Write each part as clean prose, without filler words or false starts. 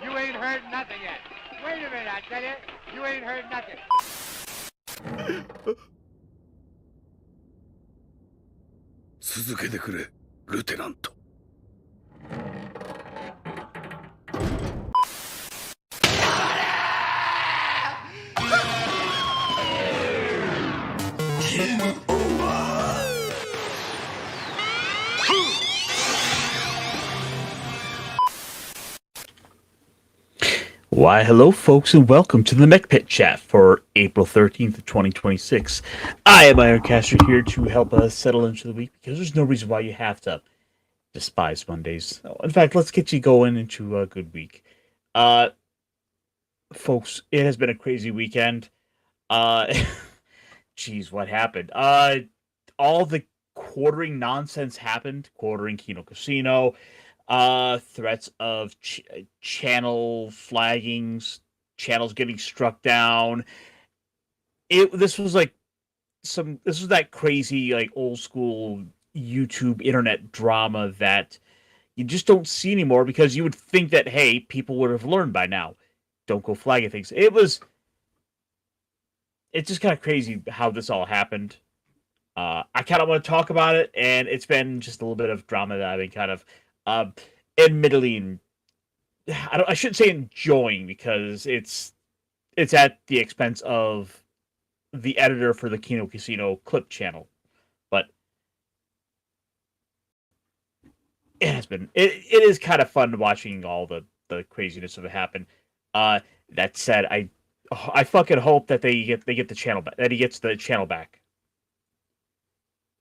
You ain't heard nothing yet. Wait a minute, I tell you. You ain't heard nothing. 続けてくれ、ルテナント。Why, hello, folks, and welcome to the Mechpit chat for April 13th of 2026. I am Ironcaster here to help us settle into the week because there's no reason why you have to despise Mondays. In fact, let's get you going into a good week. Folks, it has been a crazy weekend. Geez, what happened? All the quartering nonsense happened. Quartering Kino Casino, threats of channel flaggings, channels getting struck down. This was that crazy, like, old school YouTube internet drama that you just don't see anymore, because you would think that, hey, people would have learned by now. Don't go flagging things. It's just kind of crazy how this all happened. I kind of want to talk about it, and it's been just a little bit of drama that I've been kind of, admittedly, I shouldn't say enjoying, because it's at the expense of the editor for the Kino Casino clip channel, but it is kind of fun watching all the craziness of it happen. That said, I fucking hope that they get the channel back, that he gets the channel back.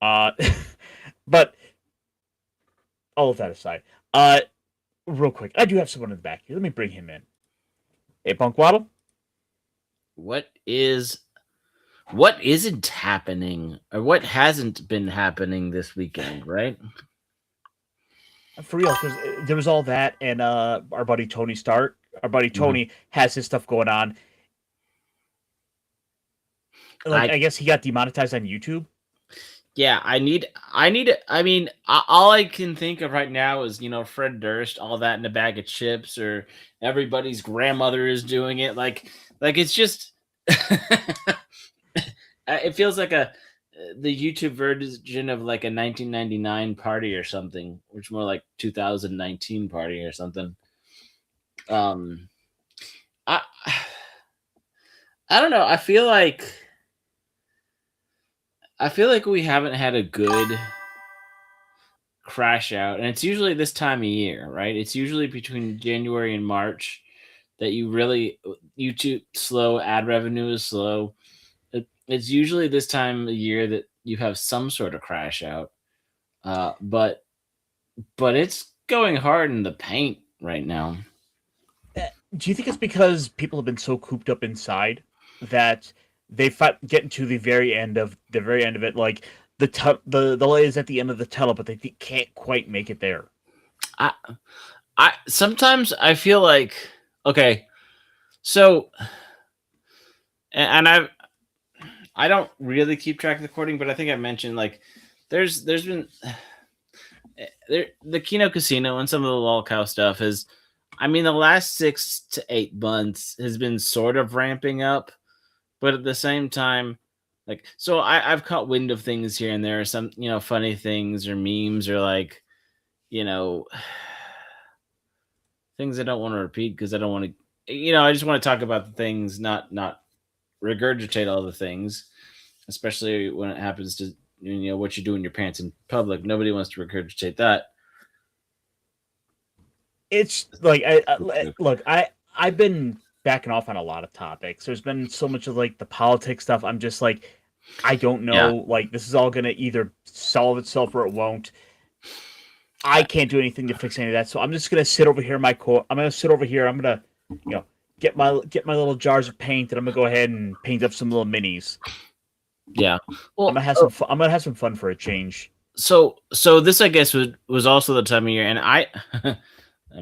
But all of that aside, real quick, I do have someone in the back here. Let me bring him in. Hey, Punkwaddle. What isn't happening, or what hasn't been happening this weekend, right? For real, because there was all that, and our buddy Tony Stark, Tony has his stuff going on. Like, I guess he got demonetized on YouTube. Yeah, I mean, all I can think of right now is, Fred Durst, all that in a bag of chips, or everybody's grandmother is doing it. Like it's just, it feels like the YouTube version of like a 1999 party or something, which more like 2019 party or something. I don't know. I feel like we haven't had a good crash out, and it's usually this time of year, right? It's usually between January and March that YouTube slow, ad revenue is slow. It's usually this time of year that you have some sort of crash out, but it's going hard in the paint right now. Do you think it's because people have been so cooped up inside that they get to the very end of it, like the light is at the end of the tunnel, but they can't quite make it there? I sometimes I feel like, okay, so, and I don't really keep track of the recording, but I think I mentioned, like, there's been the Kino Casino and some of the lolcow stuff is, I mean, the last 6 to 8 months has been sort of ramping up, but at the same time, like, so I've caught wind of things here and there, some, funny things or memes, or like, things I don't want to repeat because I don't want to, I just want to talk about the things, not regurgitate all the things, especially when it happens to, what you do in your pants in public. Nobody wants to regurgitate that. It's like, I've been backing off on a lot of topics. There's been so much of, like, the politics stuff. I'm just like, I don't know. Yeah. Like, this is all going to either solve itself or it won't. I can't do anything to fix any of that. So I'm just going to sit over here in my court. I'm going to sit over here. I'm going to, get my little jars of paint, and I'm going to go ahead and paint up some little minis. Yeah. Well, I'm going to have some fun for a change. So this, I guess, was also the time of year, and I'm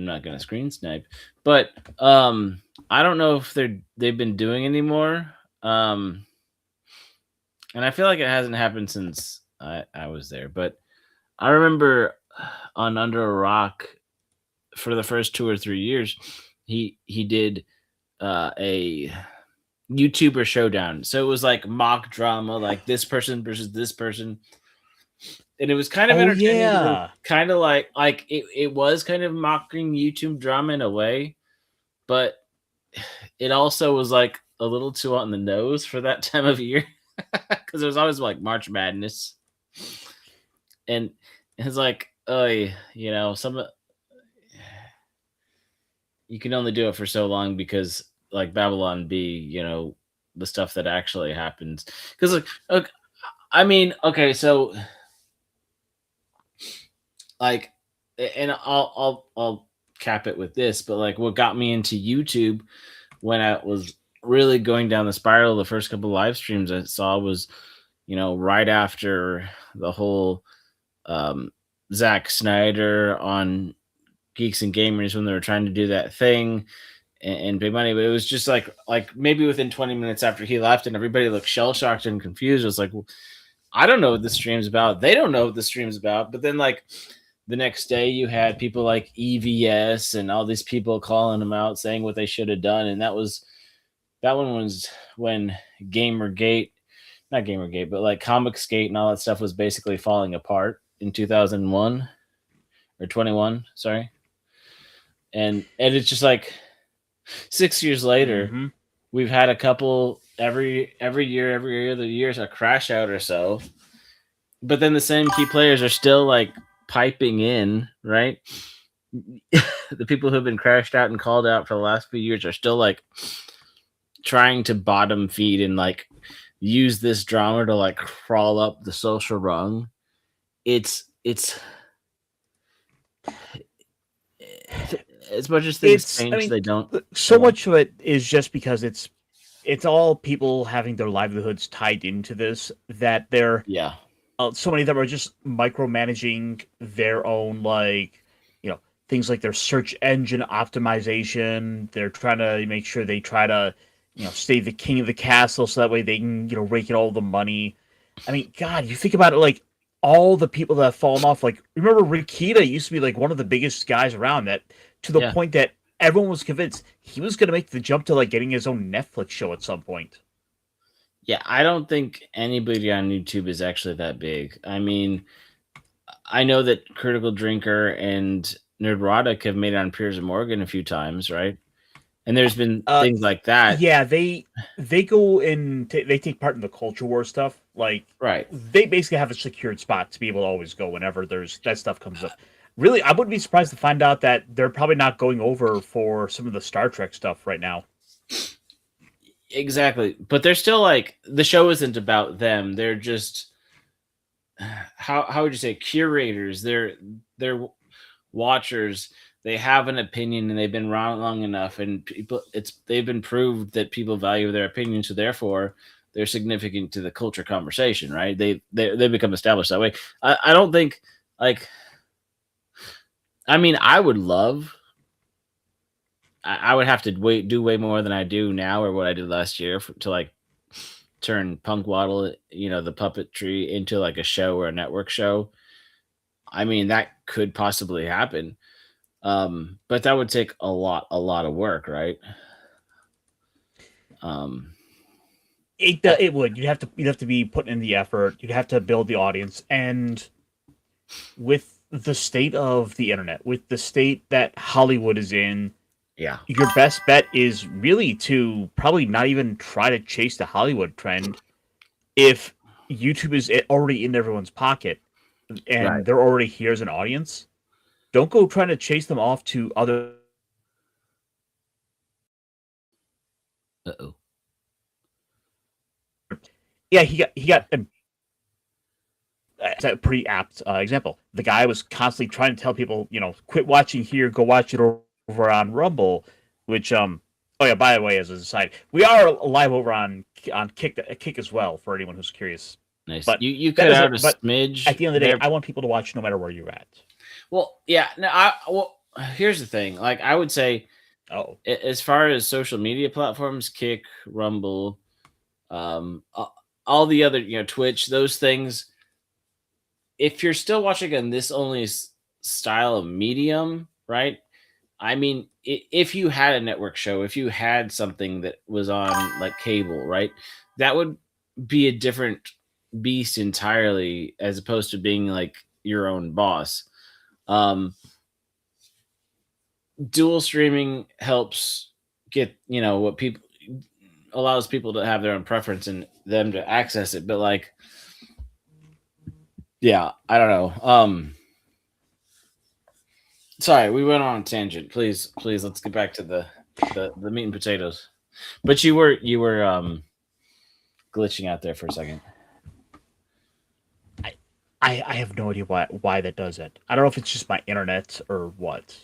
not going to screen snipe, but I don't know if they've been doing anymore. And I feel like it hasn't happened since I was there, but I remember on Under a Rock for the first 2 or 3 years, he did a YouTuber showdown. So it was like mock drama, like this person versus this person. And it was kind of Oh, entertaining. yeah. Kind of like it was kind of mocking YouTube drama in a way, but it also was like a little too on the nose for that time of year because it was always like March Madness, and it's like, oh, you know, you can only do it for so long because like Babylon B, you know, the stuff that actually happens. Because like, I mean, okay, so like, and I'll cap it with this, but like what got me into YouTube when I was really going down the spiral, the first couple live streams I saw was, you know, right after the whole Zack Snyder on Geeks and Gamers when they were trying to do that thing and Big Money, but it was just like maybe within 20 minutes after he left and everybody looked shell shocked and confused. It was like, well, I don't know what the stream's about. They don't know what the stream's about. But then like the next day you had people like EVS and all these people calling them out saying what they should have done. And that one was when Gamergate, not Gamergate, but like Comicsgate and all that stuff was basically falling apart in 2001 or 21, sorry. And it's just like 6 years later, we've had a couple every year the years a crash out or so. But then the same key players are still like piping in, right? The people who have been crashed out and called out for the last few years are still like trying to bottom feed and like use this drama to like crawl up the social rung. It's as much as things change, I mean, they don't. So much of it is just because it's all people having their livelihoods tied into this that they're so many of them are just micromanaging their own, like, you know, things like their search engine optimization. They're trying to make sure they try to, you know, stay the king of the castle so that way they can, you know, rake in all the money. I mean, God, you think about it, like all the people that have fallen off. Like, remember Rikita used to be like one of the biggest guys around, that to the point that everyone was convinced he was going to make the jump to like getting his own Netflix show at some point. Yeah, I don't think anybody on YouTube is actually that big. I mean, I know that Critical Drinker and Nerdrotic have made it on Piers and Morgan a few times, right? And there's been things like that. Yeah, they go in, they take part in the culture war stuff. Like, right, they basically have a secured spot to be able to always go whenever there's that stuff comes up. Really, I wouldn't be surprised to find out that they're probably not going over for some of the Star Trek stuff right now. Exactly, but they're still like, the show isn't about them. They're just, how would you say, curators. They're watchers. They have an opinion and they've been around long enough, and they've been proved that people value their opinion, so therefore they're significant to the culture conversation, right? They become established that way. I don't think, like, I mean, I would have to do way more than I do now, or what I did last year, to like turn Punkwaddle, you know, the puppetry, into like a show or a network show. I mean, that could possibly happen. But that would take a lot of work, right? It would. You'd have to be putting in the effort. You'd have to build the audience, and with the state of the internet, with the state that Hollywood is in, your best bet is really to probably not even try to chase the Hollywood trend. If YouTube is already in everyone's pocket and they're already here as an audience, don't go trying to chase them off to other. Yeah, he got. It's a pretty apt example. The guy was constantly trying to tell people, you know, quit watching here, go watch it over on Rumble, which oh yeah, by the way, as an aside, we are live over on Kick as well, for anyone who's curious. Nice. But you cut out a smidge. At the end of the day, I want people to watch no matter where you're at. Well, yeah. No, here's the thing. Like, I would say, as far as social media platforms, Kick, Rumble, all the other, you know, Twitch, those things, if you're still watching on this only style of medium, right? I mean, if you had a network show, if you had something that was on like cable, right, that would be a different beast entirely, as opposed to being like your own boss. Dual streaming helps get, what people allows people to have their own preference and them to access it, but like, yeah, I don't know. Sorry, we went on a tangent. Please, let's get back to the meat and potatoes. But you were glitching out there for a second. I have no idea why that does it. I don't know if it's just my internet or what.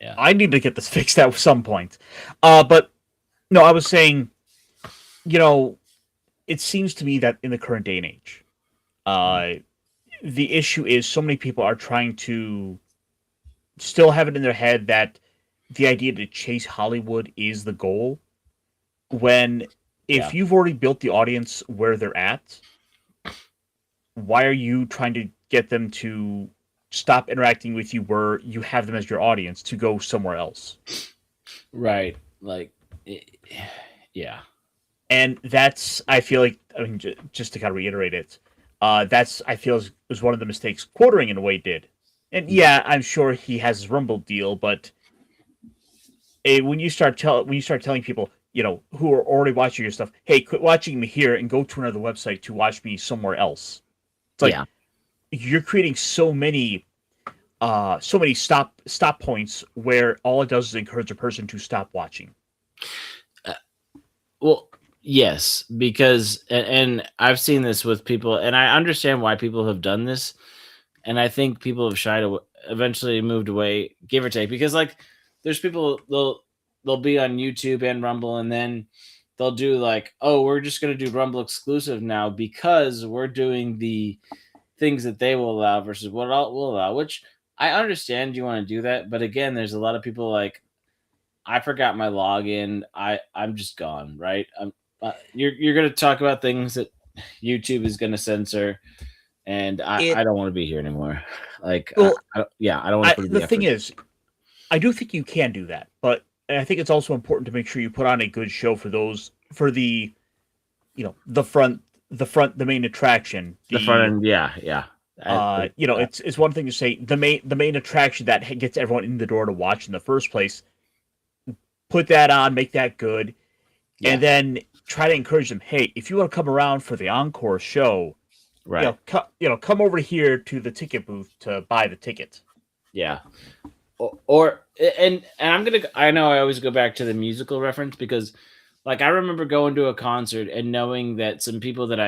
Yeah. I need to get this fixed at some point. But no, I was saying, it seems to me that in the current day and age, the issue is so many people are trying to still have it in their head that the idea to chase Hollywood is the goal. When if you've already built the audience where they're at, why are you trying to get them to stop interacting with you where you have them as your audience to go somewhere else? Right. Like, yeah. And that's, I feel like, just to kind of reiterate it, that's, I feel, was one of the mistakes Quartering in a way did. And yeah, I'm sure he has his Rumble deal, but when you start telling people, who are already watching your stuff, hey, quit watching me here and go to another website to watch me somewhere else. It's like you're creating so many stop points where all it does is encourage a person to stop watching. Well, yes, because and I've seen this with people, and I understand why people have done this, and I think people have shied away, eventually moved away, give or take, because like there's people they'll be on YouTube and Rumble, and then they'll do like, oh, we're just going to do Rumble exclusive now because we're doing the things that they will allow versus what we'll allow, which I understand you want to do that. But again, there's a lot of people like, I forgot my login. I'm just gone. Right. You're going to talk about things that YouTube is going to censor, and I don't want to be here anymore. Like, well, I don't want to put the thing is, I do think you can do that, but I think it's also important to make sure you put on a good show for the main attraction. The front end, yeah. It's one thing to say the main attraction that gets everyone in the door to watch in the first place. Put that on, make that good, and then try to encourage them. Hey, if you want to come around for the encore show, right? Come over here to the ticket booth to buy the ticket. Yeah. And I know I always go back to the musical reference because, like, I remember going to a concert and knowing that some people that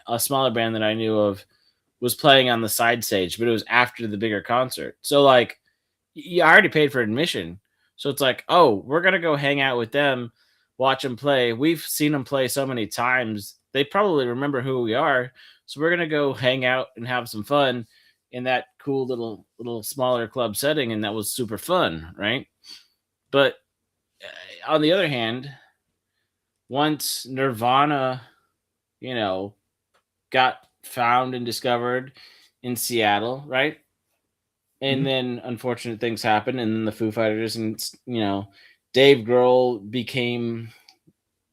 a smaller band that I knew of was playing on the side stage, but it was after the bigger concert. So like, you already paid for admission. So it's like, oh, we're going to go hang out with them, watch them play. We've seen them play so many times. They probably remember who we are. So we're going to go hang out and have some fun in that cool little smaller club setting. And that was super fun. Right. But on the other hand, once Nirvana, got found and discovered in Seattle, right? And then unfortunate things happened, and then the Foo Fighters and, Dave Grohl became,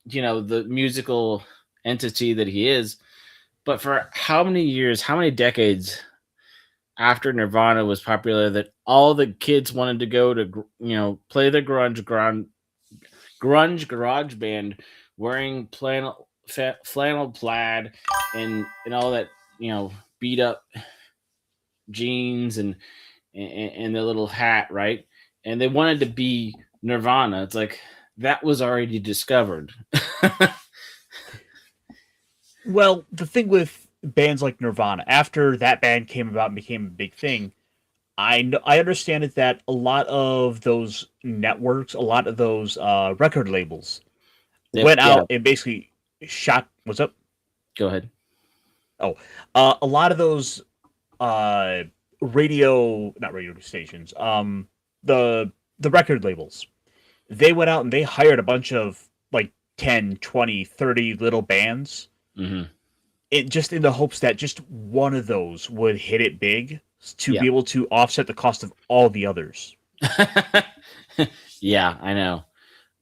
the musical entity that he is. But for how many years, how many decades after Nirvana was popular that all the kids wanted to go to, play the grunge garage band wearing flannel plaid and all that, beat up jeans and the little hat, right? And they wanted to be Nirvana. It's like that was already discovered. Well, the thing with bands like Nirvana, after that band came about and became a big thing, I understand it that a lot of those networks, a lot of those record labels went out and basically shot. What's up? Go ahead. Oh, a lot of those not radio stations, the record labels, they went out and they hired a bunch of like 10, 20, 30 little bands. It just in the hopes that just one of those would hit it big to be able to offset the cost of all the others. Yeah, I know.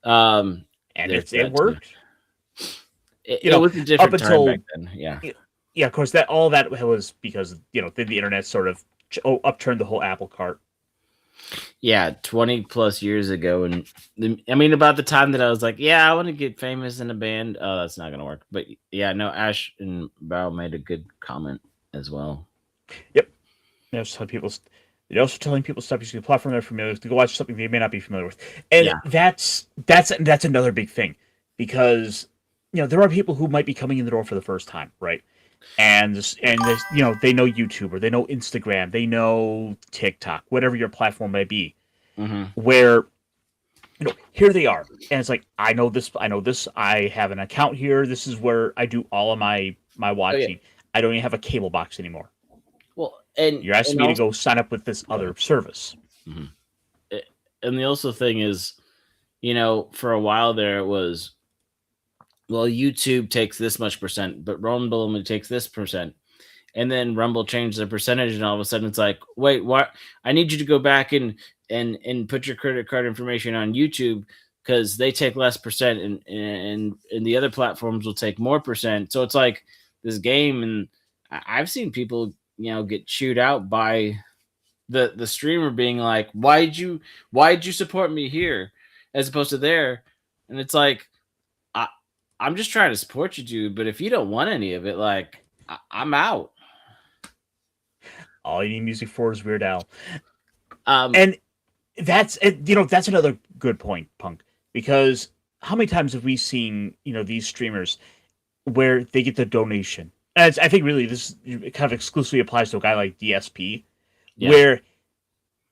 And There's it that too. worked. It was a Up different time until back then. Yeah. yeah, of course, that all that was because the internet sort of upturned the whole apple cart. Yeah, 20 plus years ago. And I mean, about the time that I was like, yeah, I want to get famous in a band. Oh, that's not going to work. But yeah, no, Ash and Barrel made a good comment as well. Yep. They're also telling people stop using the platform they're familiar with to go watch something they may not be familiar with, and Yeah. that's another big thing, because there are people who might be coming in the door for the first time, right? And they know YouTube, or they know Instagram, they know TikTok, whatever your platform may be, Mm-hmm. where here they are, and it's like, I know this, I have an account here, this is where I do all of my watching. I don't even have a cable box anymore. Well, and You're asking me to go sign up with this other service. Mm-hmm. And the also thing is, for a while there it was, well, YouTube takes this much percent, but Rumble only takes this percent. And then Rumble changed the percentage, and all of a sudden it's like, wait, what? I need you to go back and put your credit card information on YouTube, because they take less percent, and the other platforms will take more percent. So it's like this game, and I've seen people, get chewed out by the streamer being like, why'd you support me here as opposed to there? And it's like, I'm just trying to support you, dude. But if you don't want any of it, like, I'm out. All you need music for is Weird Al. Um, And that's that's another good point, Punk, because how many times have we seen these streamers where they get the donation? And I think really this kind of exclusively applies to a guy like DSP, where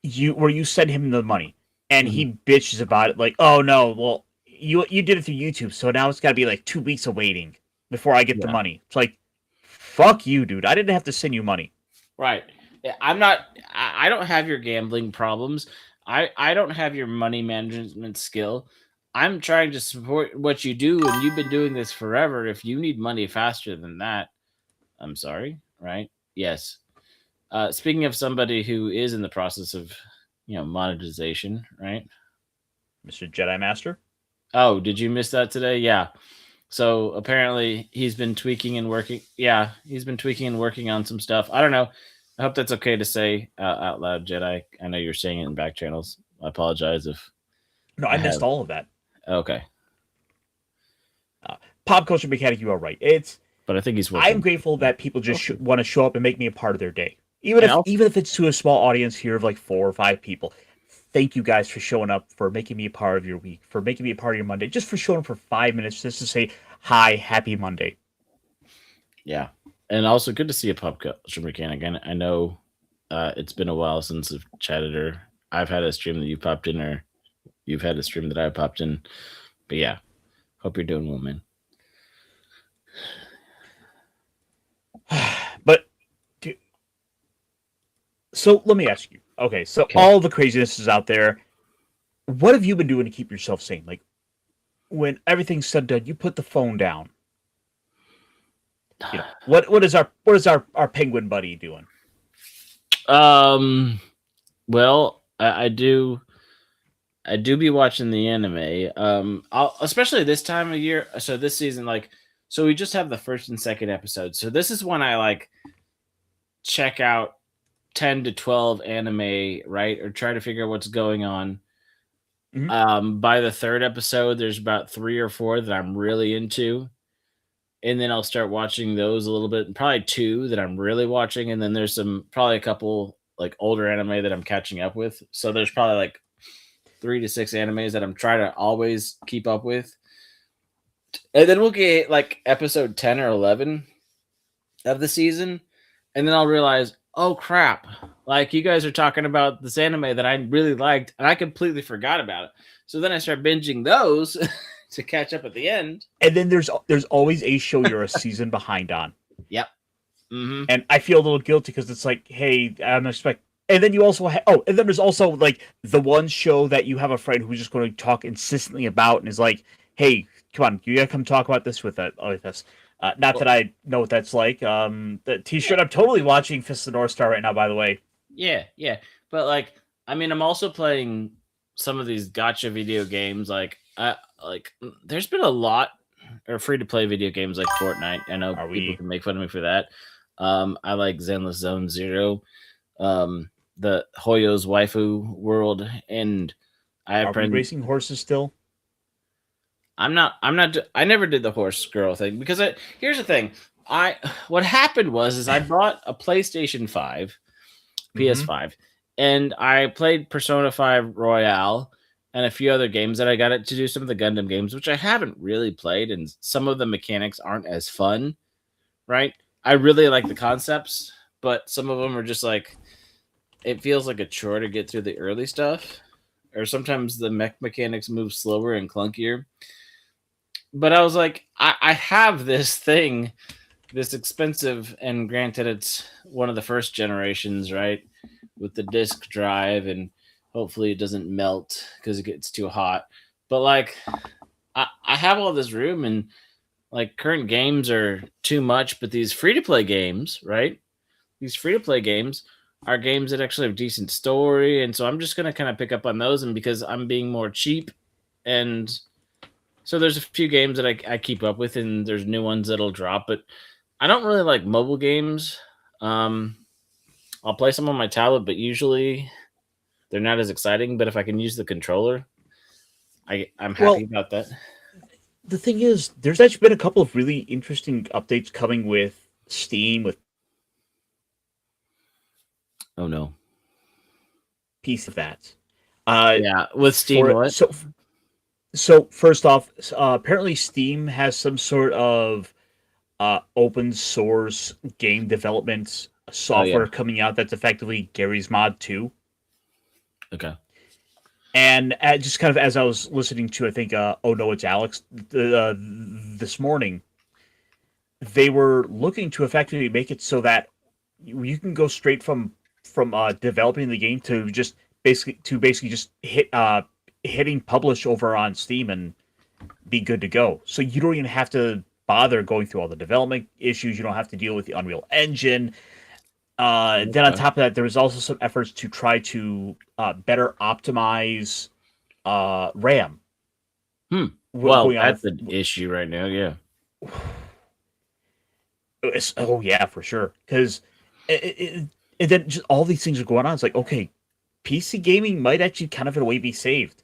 you send him the money and he bitches about it, like, oh no, well, you did it through YouTube, so now it's got to be like 2 weeks of waiting before I get the money. It's like, fuck you, dude. I didn't have to send you money. Right. I'm not. I don't have your gambling problems. I don't have your money management skill. I'm trying to support what you do, and you've been doing this forever. If you need money faster than that, I'm sorry. Right? Yes. Speaking of somebody who is in the process of, monetization, right? Mr. Jedi Master. Oh, did you miss that today? Yeah. So apparently he's been tweaking and working. Yeah, he's been tweaking and working on some stuff. I don't know. I hope that's okay to say out loud, Jedi. I know you're saying it in back channels. I apologize if. No, I missed all of that. Okay. Pop culture mechanic, you are right. But I think he's working. I'm grateful that people just want to show up and make me a part of their day, even if it's to a small audience here of like 4 or 5 people. Thank you guys for showing up, for making me a part of your week, for making me a part of your Monday, just for showing up for 5 minutes just to say hi, happy Monday. Yeah. And also good to see a pop culture mechanic. I know it's been a while since I've chatted, or I've had a stream that you popped in, or you've had a stream that I popped in. But yeah, hope you're doing well, man. But so let me ask you. Okay, so all the craziness is out there. What have you been doing to keep yourself sane? Like, when everything's said and done, you put the phone down. What is our penguin buddy doing? Well, I do be watching the anime. Especially this time of year. So this season, so we just have the first and second episode. So this is when I check out 10 to 12 anime, right? Or try to figure out what's going on. Mm-hmm. By the third episode, there's about 3 or 4 that I'm really into. And then I'll start watching those a little bit, probably 2 that I'm really watching. And then there's probably a couple older anime that I'm catching up with. So there's probably 3 to 6 animes that I'm trying to always keep up with. And then we'll get episode 10 or 11 of the season. And then I'll realize, oh crap, you guys are talking about this anime that I really liked and I completely forgot about it. So then I start binging those to catch up at the end. And then there's always a show you're a season behind on. Yep. Mm-hmm. And I feel a little guilty because it's like, hey, I'm expecting. And then you also and then there's also the one show that you have a friend who's just going to talk insistently about and is like, hey, come on, you gotta come talk about this with us. Not that I know what that's like. The T-shirt. I'm totally watching Fist of the North Star right now, by the way. Yeah. But I'm also playing some of these gotcha video games, there's been a lot or free to play video games like Fortnite. I know people can make fun of me for that. I like Zenless Zone Zero, the Hoyo's waifu world, and I have friends racing horses still. I'm not. I never did the horse girl thing because here's the thing. What happened was I bought a PlayStation 5, PS5, and I played Persona 5 Royale and a few other games that I got it to do some of the Gundam games, which I haven't really played, and some of the mechanics aren't as fun, right? I really like the concepts, but some of them are just like, it feels like a chore to get through the early stuff, or sometimes the mech mechanics move slower and clunkier. But I was like, I have this thing, this expensive, and granted it's one of the first generations, right? With the disk drive, and hopefully it doesn't melt because it gets too hot. But like, I have all this room, and like current games are too much, but these free-to-play games, right? These free-to-play games are games that actually have decent story, and so I'm just going to kind of pick up on those, and because I'm being more cheap, and so there's a few games that I keep up with, and there's new ones that'll drop, but I don't really like mobile games. I'll play some on my tablet, but usually they're not as exciting. But if I can use the controller, I'm happy about that. The thing is, there's actually been a couple of really interesting updates coming with Steam, with piece of that. Yeah, with Steam, what? So first off, apparently Steam has some sort of open source game development software coming out that's effectively Gary's Mod 2. Okay. And just kind of as I was listening to, I think, Oh No, It's Alex this morning, they were looking to effectively make it so that you can go straight from developing the game to just basically just hitting publish over on Steam and be good to go. So you don't even have to bother going through all the development issues. You don't have to deal with the Unreal Engine. Then on top of that, there was also some efforts to try to better optimize RAM. Well, that's an issue right now, yeah. Oh, yeah, for sure. Because and then just all these things are going on. It's like, okay, PC gaming might actually kind of in a way be saved.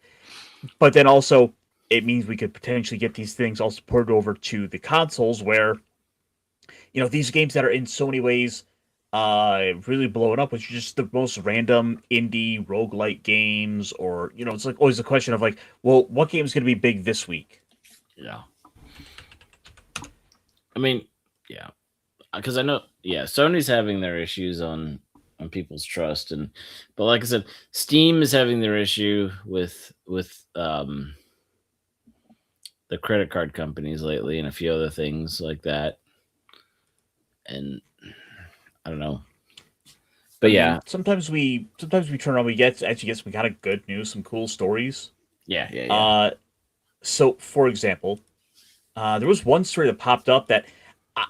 But then also, it means we could potentially get these things also ported over to the consoles where, these games that are in so many ways really blowing up, which is just the most random indie roguelike games, or, it's like always a question of like, well, what game is going to be big this week? Yeah. I mean, yeah. Because I know, Sony's having their issues on people's trust, but like I said, Steam is having their issue with the credit card companies lately, and a few other things like that. And I don't know, but sometimes we turn around, we get some kind of good news, some cool stories. Yeah. So for example, there was one story that popped up that.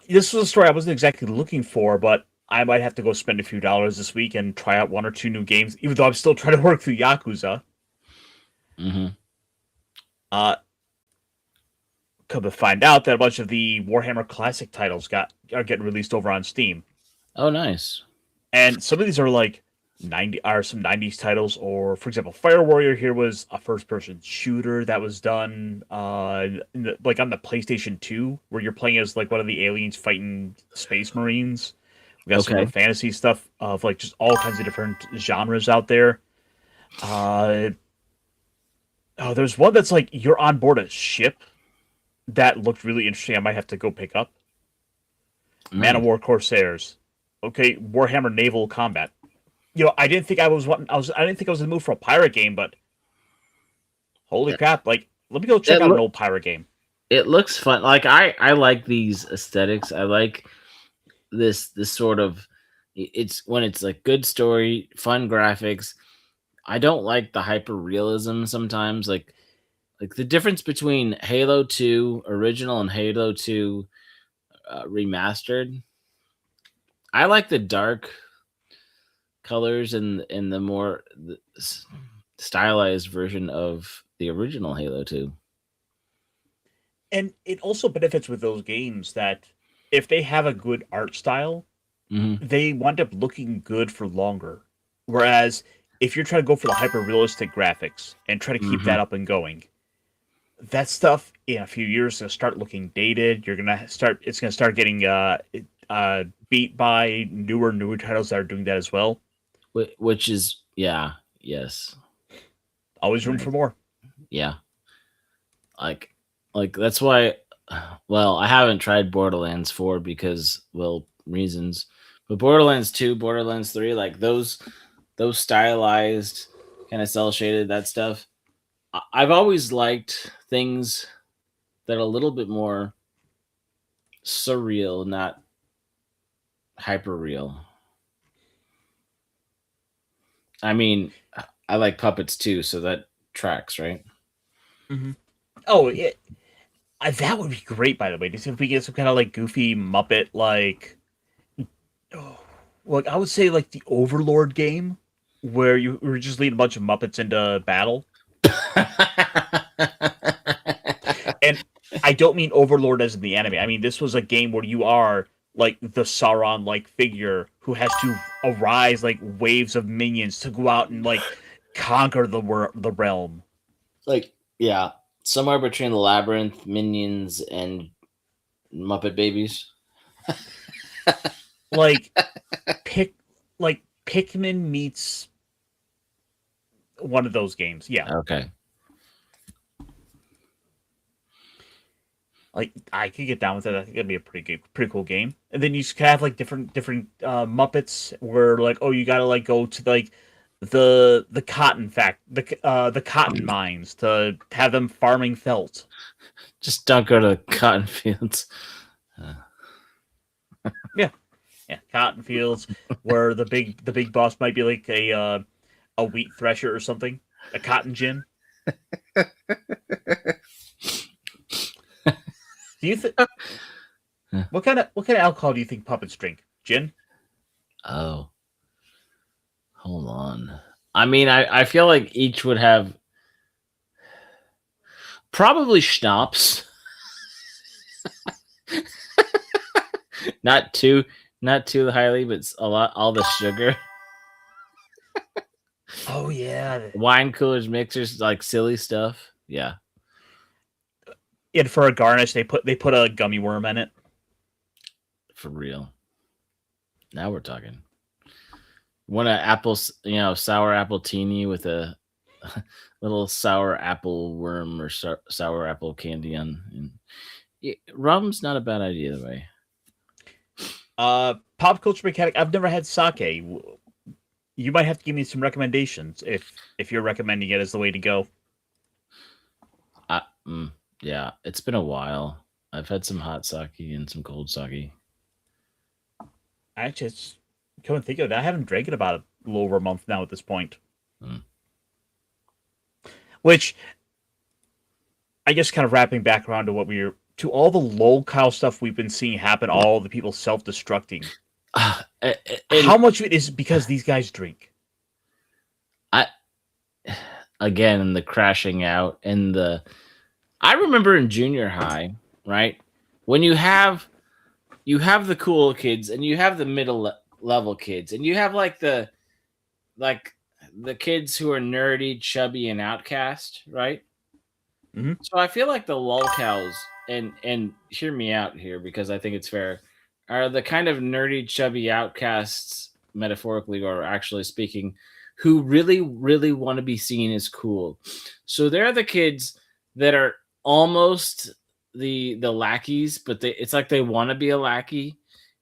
This was a story I wasn't exactly looking for, but I might have to go spend a few dollars this week and try out one or two new games, even though I'm still trying to work through Yakuza. Come to find out that a bunch of the Warhammer Classic titles are getting released over on Steam. Oh, nice. And some of these are like some 90s titles, or for example, Fire Warrior here was a first-person shooter that was done on the PlayStation 2, where you're playing as like one of the aliens fighting space marines. We got some of the fantasy stuff of like just all kinds of different genres out there. There's one that's like you're on board a ship that looked really interesting. I might have to go pick up. Man of War Corsairs. Okay, Warhammer Naval Combat. I didn't think I was in the mood for a pirate game, but holy crap! Like, let me go check out an old pirate game. It looks fun. Like I like these aesthetics. I like this sort of. It's when it's like good story, fun graphics. I don't like the hyper realism sometimes. Like the difference between Halo 2 original and Halo 2 remastered. I like the dark colors and the more stylized version of the original Halo 2. And it also benefits with those games that if they have a good art style, Mm-hmm. they wind up looking good for longer. Whereas if you're trying to go for the hyper realistic graphics and try to keep Mm-hmm. that up and going, that stuff in a few years is gonna start looking dated. It's gonna start getting beat by newer titles that are doing that as well. Which is yes, Always room right, for more. yeah. Like that's why. Well, I haven't tried Borderlands 4 because reasons, but Borderlands 2, Borderlands 3, like those stylized kind of cell shaded that stuff. I've always liked things that are a little bit more surreal, not hyper real. I mean, I like puppets too, so that tracks, right? Mm-hmm. Oh, that would be great. By the way, if we get some kind of like goofy Muppet like, oh, like I would say like the Overlord game, where you were just leading a bunch of Muppets into battle. And I don't mean Overlord as in the anime. I mean this was a game where you are like the Sauron like figure who has to arise like waves of minions to go out and like conquer the realm. Like, yeah, somewhere between the Labyrinth, Minions, and Muppet Babies. Like Pikmin meets one of those games. Yeah. Okay. Like I could get down with it. I think it'd be a pretty cool game. And then you can have like different Muppets where like, oh, you gotta like go to like the the cotton mines to have them farming felt. Just don't go to cotton fields. Yeah, cotton fields where the big boss might be like a wheat thresher or something, a cotton gin. Do you think what kind of alcohol do you think puppets drink? Gin? Oh, hold on. I mean, I feel like each would have probably schnapps. not too highly, but a lot, all the sugar. Oh yeah. Wine coolers, mixers, like silly stuff. Yeah. And for a garnish, they put a gummy worm in it. For real. Now we're talking. Want an apple, sour apple teeny with a little sour apple worm or sour apple candy on. And rum's not a bad idea, either way. Pop culture mechanic. I've never had sake. You might have to give me some recommendations if you're recommending it as the way to go. Yeah, it's been a while. I've had some hot sake and some cold sake. Actually, it's come and think of it, I haven't drank it about a little over a month now at this point. Which I guess kind of wrapping back around to all the lol-cow stuff we've been seeing happen, all the people self-destructing. How much of it is because these guys drink? Again, the crashing out and I remember in junior high, right? When you have the cool kids and you have the middle level kids and you have like the kids who are nerdy, chubby, and outcast, right? Mm-hmm. So I feel like the lolcows, and hear me out here because I think it's fair, are the kind of nerdy, chubby outcasts, metaphorically or actually speaking, who really, really want to be seen as cool. So they're the kids that are almost the lackeys, but it's like they want to be a lackey,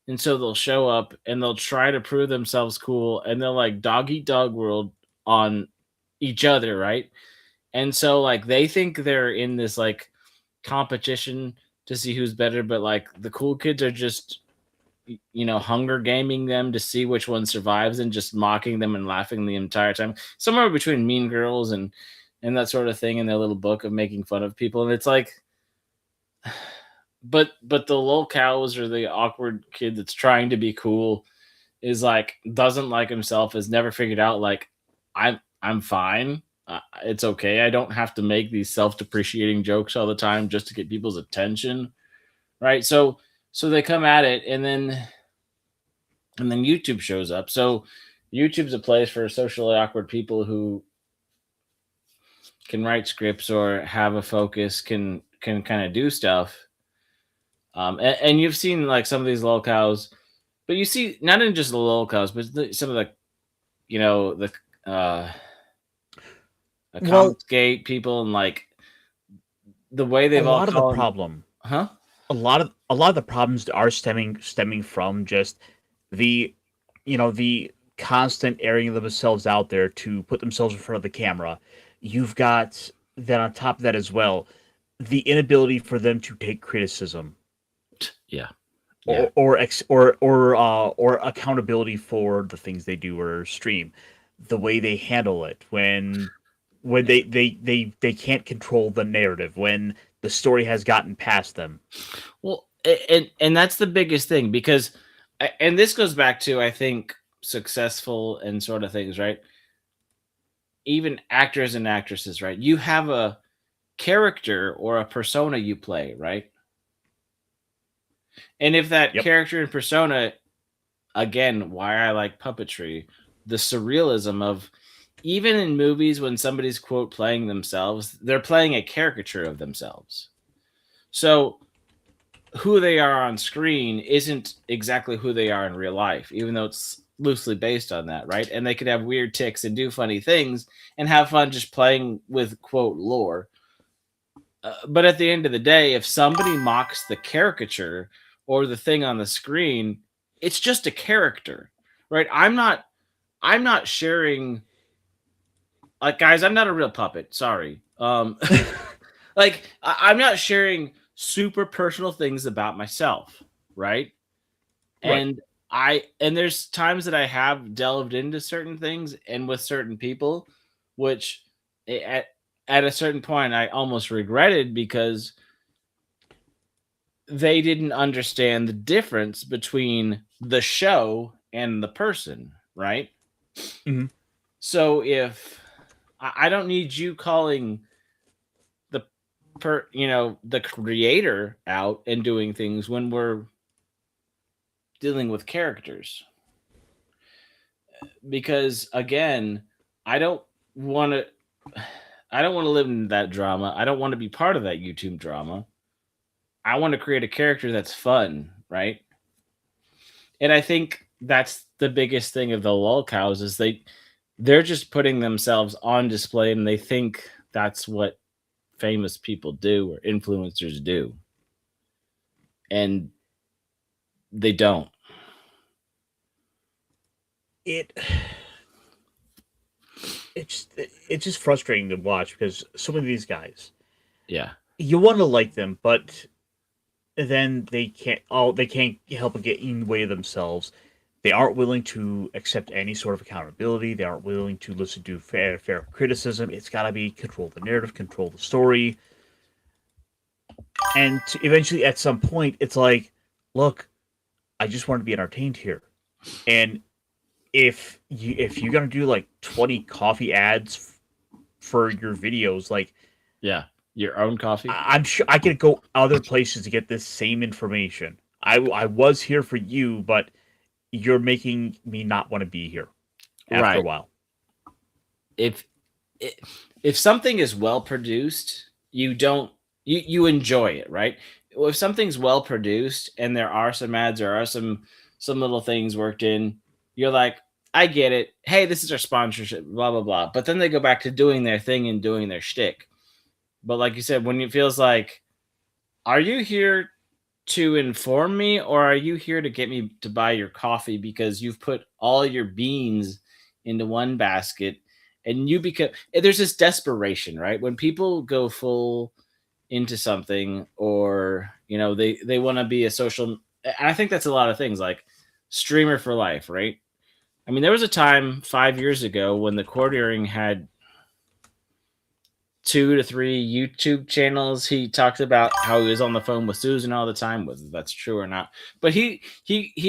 and so they'll show up and they'll try to prove themselves cool, and they'll like dog eat dog world on each other, right? And so like they think they're in this like competition to see who's better, but like the cool kids are just hunger gaming them to see which one survives and just mocking them and laughing the entire time, somewhere between Mean Girls and that sort of thing in their little book of making fun of people. And it's like, but the lol cows or the awkward kid that's trying to be cool is like doesn't like himself, has never figured out like I'm fine, It's okay. I don't have to make these self-depreciating jokes all the time just to get people's attention, right? So they come at it, and then YouTube shows up. So YouTube's a place for socially awkward people who can write scripts or have a focus, can kind of do stuff. And you've seen like some of these lolcows, but you see not in just the lolcows, but some of the, you know, the Well, Comicsgate people, and like the way a they've all lot of the called, problem, huh? a lot of the problems are stemming from just the, the constant airing of themselves out there to put themselves in front of the camera. You've got that on top of that as well, the inability for them to take criticism Yeah. Yeah. or accountability for the things they do or stream, the way they handle it when they can't control the narrative, when the story has gotten past them. Well, and that's the biggest thing, because and this goes back to, I think, successful and sort of things, right? Even actors and actresses, right? You have a character or a persona you play, right? And if that Yep. character and persona, again, why I like puppetry, the surrealism of, even in movies when somebody's quote playing themselves, they're playing a caricature of themselves. So who they are on screen isn't exactly who they are in real life, even though it's loosely based on that, right? And they could have weird ticks and do funny things and have fun just playing with quote lore. But at the end of the day, if somebody mocks the caricature or the thing on the screen, it's just a character, right? I'm not sharing, like, guys, I'm not a real puppet. Sorry. Like, I'm not sharing super personal things about myself, right? Right. And there's times that I have delved into certain things and with certain people, which at a certain point I almost regretted, because they didn't understand the difference between the show and the person, right? Mhm. So if I don't need you calling the the creator out and doing things when we're dealing with characters, because again, I don't want to I don't want to live in that drama. I don't want to be part of that YouTube drama. I want to create a character that's fun, right? And I think that's the biggest thing of the lolcows is they're just putting themselves on display, and they think that's what famous people do or influencers do. And they don't. It it's just frustrating to watch because some of these guys, Yeah. you want to like them, but then they can't help but get in the way of themselves. They aren't willing to accept any sort of accountability. They aren't willing to listen to fair criticism. It's got to be control the narrative, control the story, and eventually, at some point, it's like, look, I just want to be entertained here. And if you're gonna do like 20 coffee ads for your videos, like, Yeah. Your own coffee. I'm sure I could go other places to get this same information. I was here for you, but you're making me not want to be here after a Right. while. If if something is well produced, you don't you enjoy it, right? Well, if something's well produced and there are some ads, there are some little things worked in, you're like, I get it. Hey, this is our sponsorship, blah blah blah. But then they go back to doing their thing and doing their shtick. But like you said, when it feels like, are you here to inform me, or are you here to get me to buy your coffee because you've put all your beans into one basket, and you become, there's this desperation, right? When people go full into something, or they want to be a social, and I think that's a lot of things, like streamer for life, right? I mean, there was a time 5 years ago when the Quartering had 2 to 3 YouTube channels. He talked about how he was on the phone with Susan all the time, whether that's true or not. But he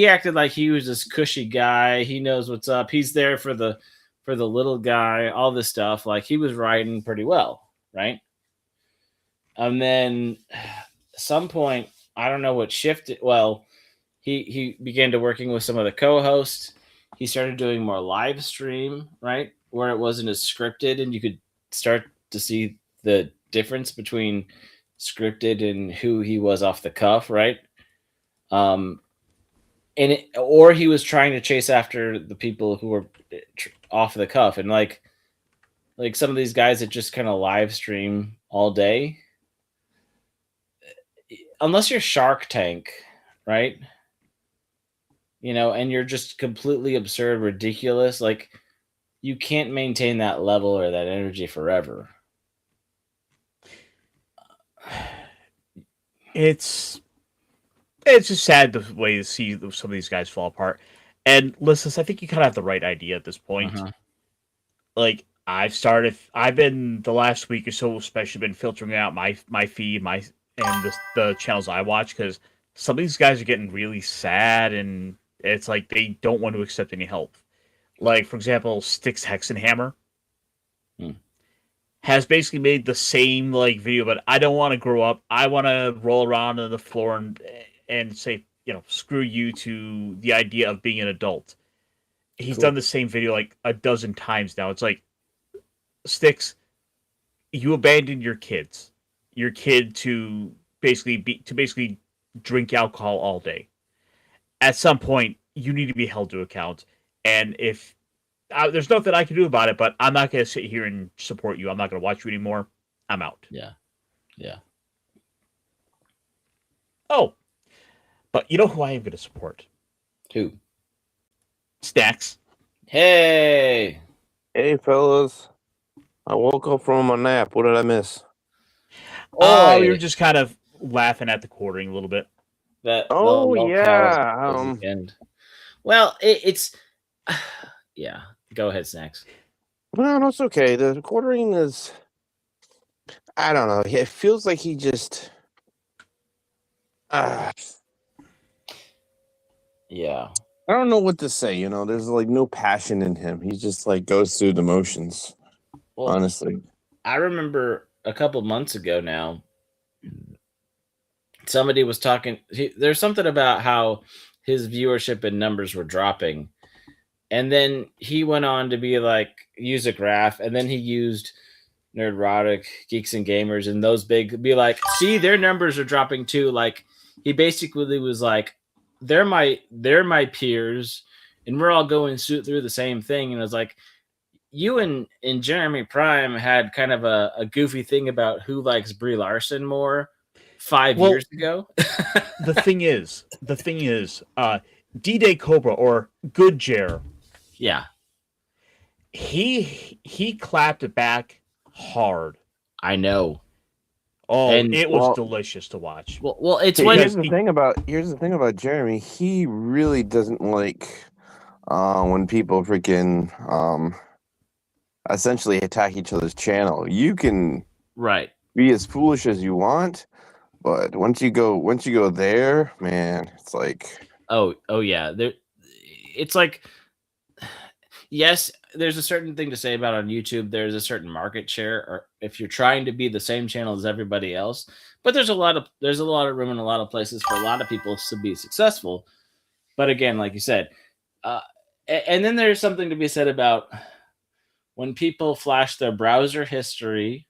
acted like he was this cushy guy. He knows what's up. He's there for for the little guy, all this stuff. Like he was writing pretty well, right? And then some point, I don't know what shifted. Well, he began to working with some of the co-hosts. He started doing more live stream, right? Where it wasn't as scripted and you could start to see the difference between scripted and who he was off the cuff, right? Or he was trying to chase after the people who were off the cuff, and like some of these guys that just kind of live stream all day, unless you're Shark Tank, right? And you're just completely absurd, ridiculous. Like you can't maintain that level or that energy forever. It's just sad the way to see some of these guys fall apart. And listen, I think you kind of have the right idea at this point. Like I've been the last week or so, especially been filtering out my feed, and the channels I watch, because some of these guys are getting really sad, and it's like they don't want to accept any help. Like for example, Styx Hexenhammer has basically made the same like video, but I don't want to grow up. I want to roll around on the floor and say, screw you to the idea of being an adult. He's done the same video like a dozen times now. It's like, Styx, you abandoned your kid to basically drink alcohol all day. At some point, you need to be held to account. And if there's nothing I can do about it, but I'm not going to sit here and support you. I'm not going to watch you anymore. I'm out. Yeah. Oh, but you know who I am going to support? Who? Stacks. Hey, fellas. I woke up from a nap. What did I miss? Oh, you're just kind of laughing at the quartering a little bit. Yeah. Well, it's yeah. Go ahead, Snacks. No, it's okay. The quartering is, I don't know. It feels like he just. Yeah. I don't know what to say. There's like no passion in him. He just like goes through the motions. Well, honestly, I remember a couple months ago now, somebody was talking. There's something about how his viewership and numbers were dropping, and then he went on to use a graph, and then he used Nerdrotic, Geeks and Gamers, and those be like, see, their numbers are dropping too. Like he basically was like, they're my peers, and we're all going through the same thing. And I was like, you and Jeremy Prime had kind of a goofy thing about who likes Brie Larson more 5 years ago. the thing is, D-Day Cobra or Good Jer. Yeah. He clapped it back hard. I know. Oh, and it was delicious to watch. Well, it's here's the thing about Jeremy. He really doesn't like when people freaking essentially attack each other's channel. You can be as foolish as you want, but once you go there, man, it's like oh yeah, it's like, yes, there's a certain thing to say about on YouTube. There's a certain market share, or if you're trying to be the same channel as everybody else, but there's a lot of room in a lot of places for a lot of people to be successful. But again, like you said, and then there's something to be said about when people flash their browser history,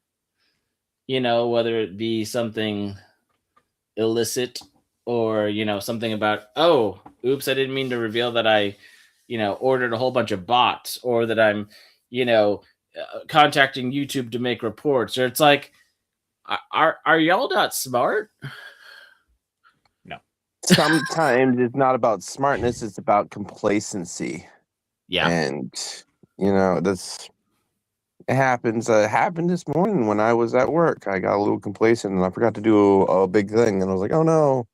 whether it be something illicit or, something about, oh, oops, I didn't mean to reveal that I, ordered a whole bunch of bots, or that I'm, contacting YouTube to make reports, or it's like, are y'all not smart? No. Sometimes it's not about smartness, it's about complacency. Yeah. And, it happens. It happened this morning when I was at work. I got a little complacent and I forgot to do a big thing. And I was like, oh, no.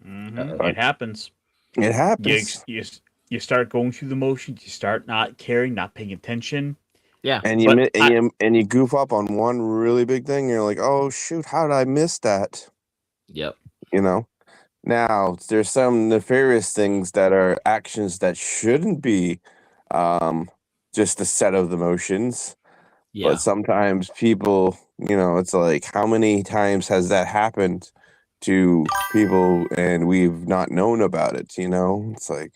Mm-hmm. It happens. It happens. You start going through the motions. You start not caring, not paying attention. Yeah. And you goof up on one really big thing. And you're like, oh, shoot, how did I miss that? Yep. Now, there's some nefarious things that are actions that shouldn't be just a set of the motions. Yeah. But sometimes people, it's like, how many times has that happened to people and we've not known about it? It's like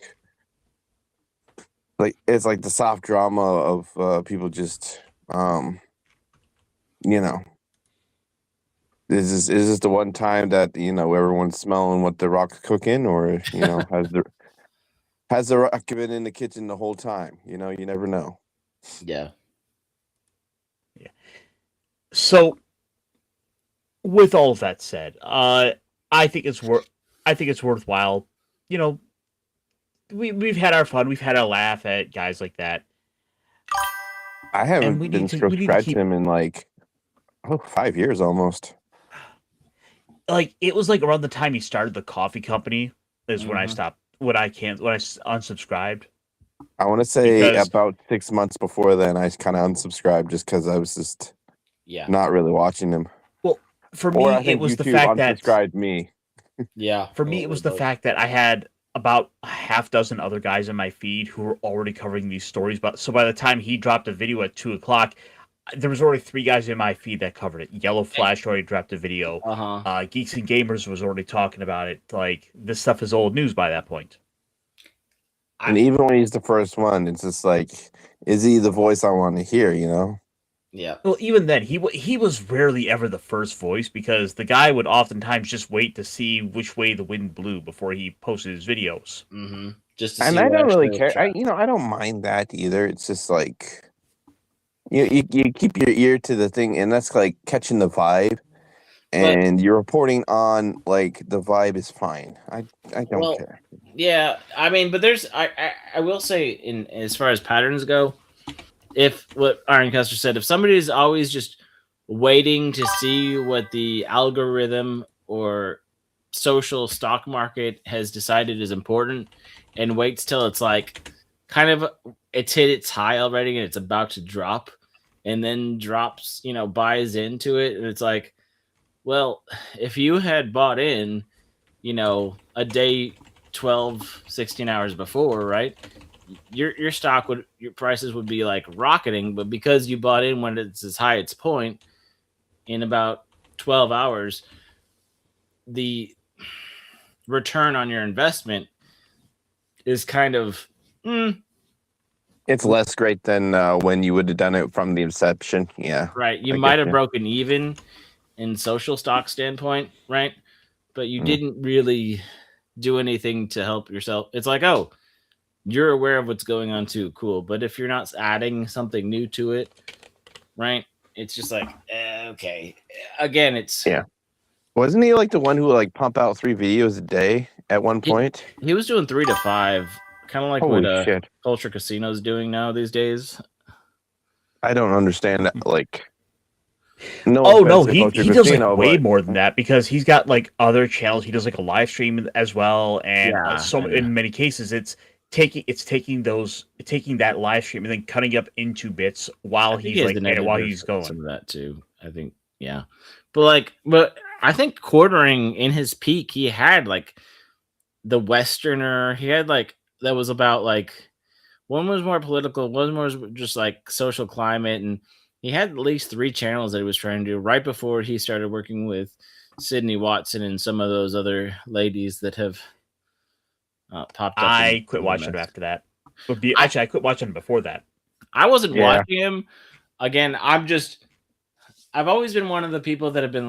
it's like the soft drama of people just, you know, is this the one time that everyone's smelling what the Rock's cooking, or has the Rock been in the kitchen the whole time? You never know. Yeah. So, with all of that said, I think it's worthwhile. We've had our fun. We've had our laugh at guys like that. I haven't we been need to subscribed keep- to him in 5 years almost. It was around the time he started the coffee company is when I stopped. When I unsubscribed. I want to say Because- about 6 months before then, I kind of unsubscribed just because I was just not really watching him. Well, for me, Or I think it was YouTube the fact that unsubscribed me. Yeah. For me, it was the fact that I had about a half dozen other guys in my feed who were already covering these stories. But so by the time he dropped a video at 2:00, there was already 3 guys in my feed that covered it. Yellow Flash already dropped a video. Geeks and Gamers was already talking about it. This stuff is old news by that point. And even when he's the first one, it's just like, is he the voice I want to hear? Yeah. Well, even then, he was rarely ever the first voice because the guy would oftentimes just wait to see which way the wind blew before he posted his videos. Mm-hmm. Just to And see I what don't really actually care. was tracked. I don't mind that either. It's just like you keep your ear to the thing, and that's like catching the vibe. And you're reporting on the vibe is fine. I don't care. Yeah, I mean, but there's I will say in as far as patterns go, if what Iron Custer said, if somebody is always just waiting to see what the algorithm or social stock market has decided is important and waits till it's it's hit its high already and it's about to drop and then drops, buys into it, and it's like, well, if you had bought in, a day 12, 16 hours before, right? Your prices would be rocketing, but because you bought in when it's as high its point in about 12 hours, the return on your investment is kind of it's less great than when you would have done it from the inception. Yeah. Right. You might have broken even in social stock standpoint, right? But you didn't really do anything to help yourself. It's like, oh, you're aware of what's going on too. Cool. But if you're not adding something new to it, right? It's just like, okay. Again, it's... Yeah. Wasn't he the one who would pump out 3 videos a day at one point? He was doing 3 to 5, kind of like Holy what shit. Culture Casino's doing now these days. I don't understand that. No, he does way more than that because he's got other channels. He does a live stream as well, and in many cases it's taking that live stream and then cutting up into bits while he's going. Some of that too, I think. Yeah, but I think quartering in his peak, he had the Westerner. He had that was about one was more political, one was just social climate, and he had at least 3 channels that he was trying to do right before he started working with Sydney Watson and some of those other ladies that have popped up. I quit watching him after that. Actually, I quit watching him before that. I wasn't watching him. Again, I've always been one of the people that have been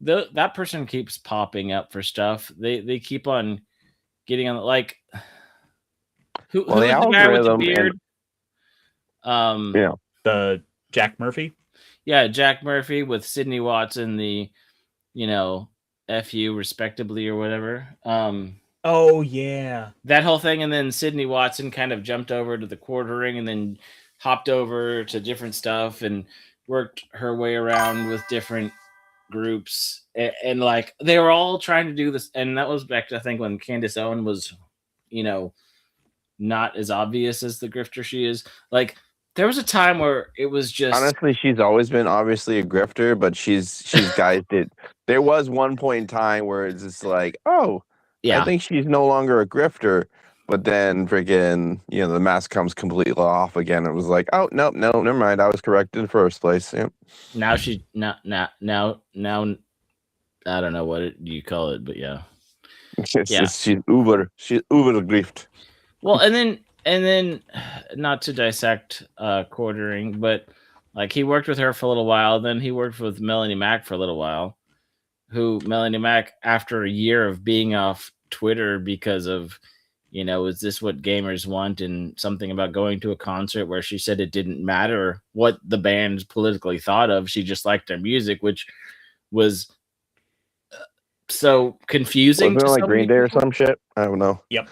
that person keeps popping up for stuff. They keep on getting on who was the guy with the beard? The Jack Murphy. Yeah, Jack Murphy with Sydney Watson, the FU respectively or whatever. Oh yeah, that whole thing, and then Sydney Watson kind of jumped over to the quartering and then hopped over to different stuff and worked her way around with different groups, and they were all trying to do this, and that was back to, I think, when Candace Owen was not as obvious as the grifter she is. There was a time where it was just... Honestly, she's always been obviously a grifter, but she's guys did. There was one point in time where it's just oh, yeah, I think she's no longer a grifter. But then freaking, the mask comes completely off again. It was like, oh no, never mind. I was correct in the first place. Yep. Now she now I don't know what you call it, but yeah. Yeah. She's uber griefed. Well, and then not to dissect quartering, but like he worked with her for a little while, then he worked with Melanie Mack for a little while. Who Melanie Mack, after a year of being off Twitter because of, is this what gamers want? And something about going to a concert where she said it didn't matter what the band politically thought of. She just liked their music, which was so confusing. Wasn't to it so like Green many Day or people. some shit? I don't know. Yep.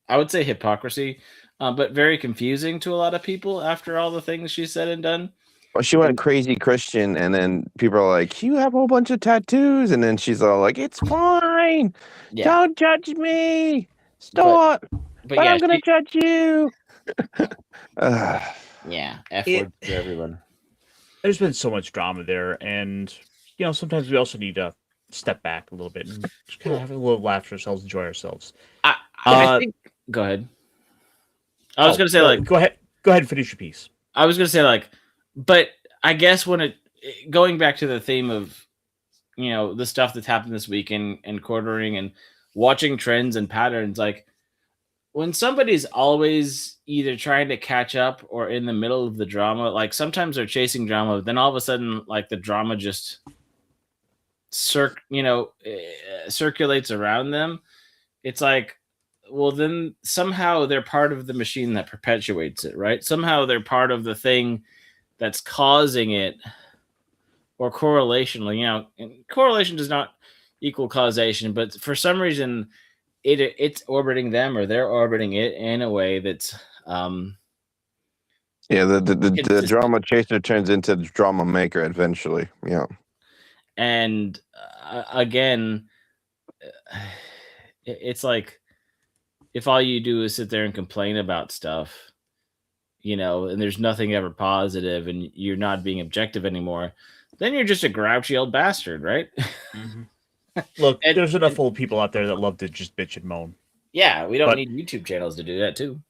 I would say hypocrisy, but very confusing to a lot of people after all the things she said and done. Well, she went crazy Christian, and then people are like, "You have a whole bunch of tattoos," and then she's all like, "It's fine. Yeah. Don't judge me. Stop. But yeah, I'm gonna judge you." Yeah, F word for everyone. There's been so much drama there, and sometimes we also need to step back a little bit and just kind of have a little laugh to ourselves, enjoy ourselves. I think. Go ahead. I was gonna say go ahead and finish your piece. I was gonna say but I guess when going back to the theme of the stuff that's happened this week and quartering and watching trends and patterns, like when somebody's always either trying to catch up or in the middle of the drama, like sometimes they're chasing drama, then all of a sudden like the drama just circulates around them. It's like, well, then somehow they're part of the machine that perpetuates it, right? Somehow they're part of the thing that's causing it, or correlationally, correlation does not equal causation, but for some reason it's orbiting them or they're orbiting it in a way that's the drama chaser turns into the drama maker eventually. Yeah. And again, it's like if all you do is sit there and complain about stuff, and there's nothing ever positive and you're not being objective anymore, then you're just a grouchy old bastard, right? Mm-hmm. Look, there's enough old people out there that love to just bitch and moan. Yeah, we don't need YouTube channels to do that too.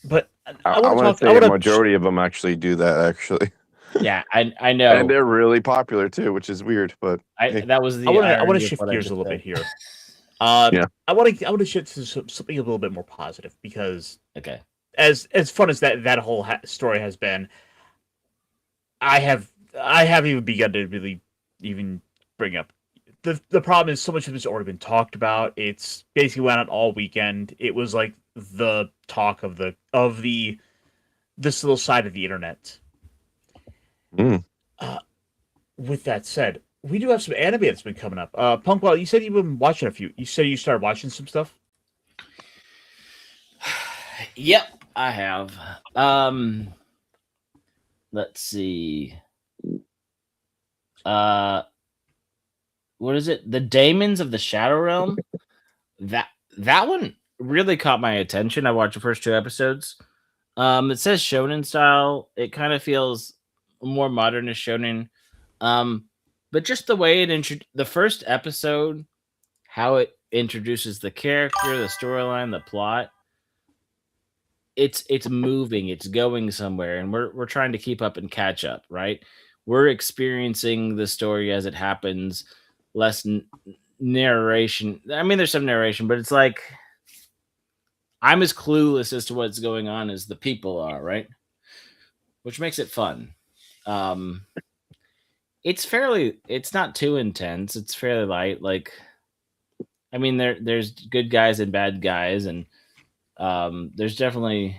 But I want to say a majority of them actually do that, actually. Yeah, I know. And they're really popular too, which is weird, but that was the I want to shift gears a little bit here. I want to shift to something a little bit more positive because as fun as that whole story has been, I haven't even begun to really even bring up the problem is so much of it's already been talked about. It's basically went out all weekend. It was like the talk of this little side of the internet. With that said, we do have some anime that's been coming up. Punkwaddle, you said you've been watching a few. You said you started watching some stuff. Yep, I have. Let's see. What is it? The Daemons of the Shadow Realm. That one really caught my attention. I watched the first 2 episodes. It says shonen style. It kind of feels more modern as shonen. But just the way the first episode, how it introduces the character, the storyline, the plot. It's moving, it's going somewhere, and we're trying to keep up and catch up, right? We're experiencing the story as it happens, less narration. I mean, there's some narration, but it's like I'm as clueless as to what's going on as the people are, right? Which makes it fun. It's not too intense. It's fairly light. Like, I mean, there's good guys and bad guys, and there's definitely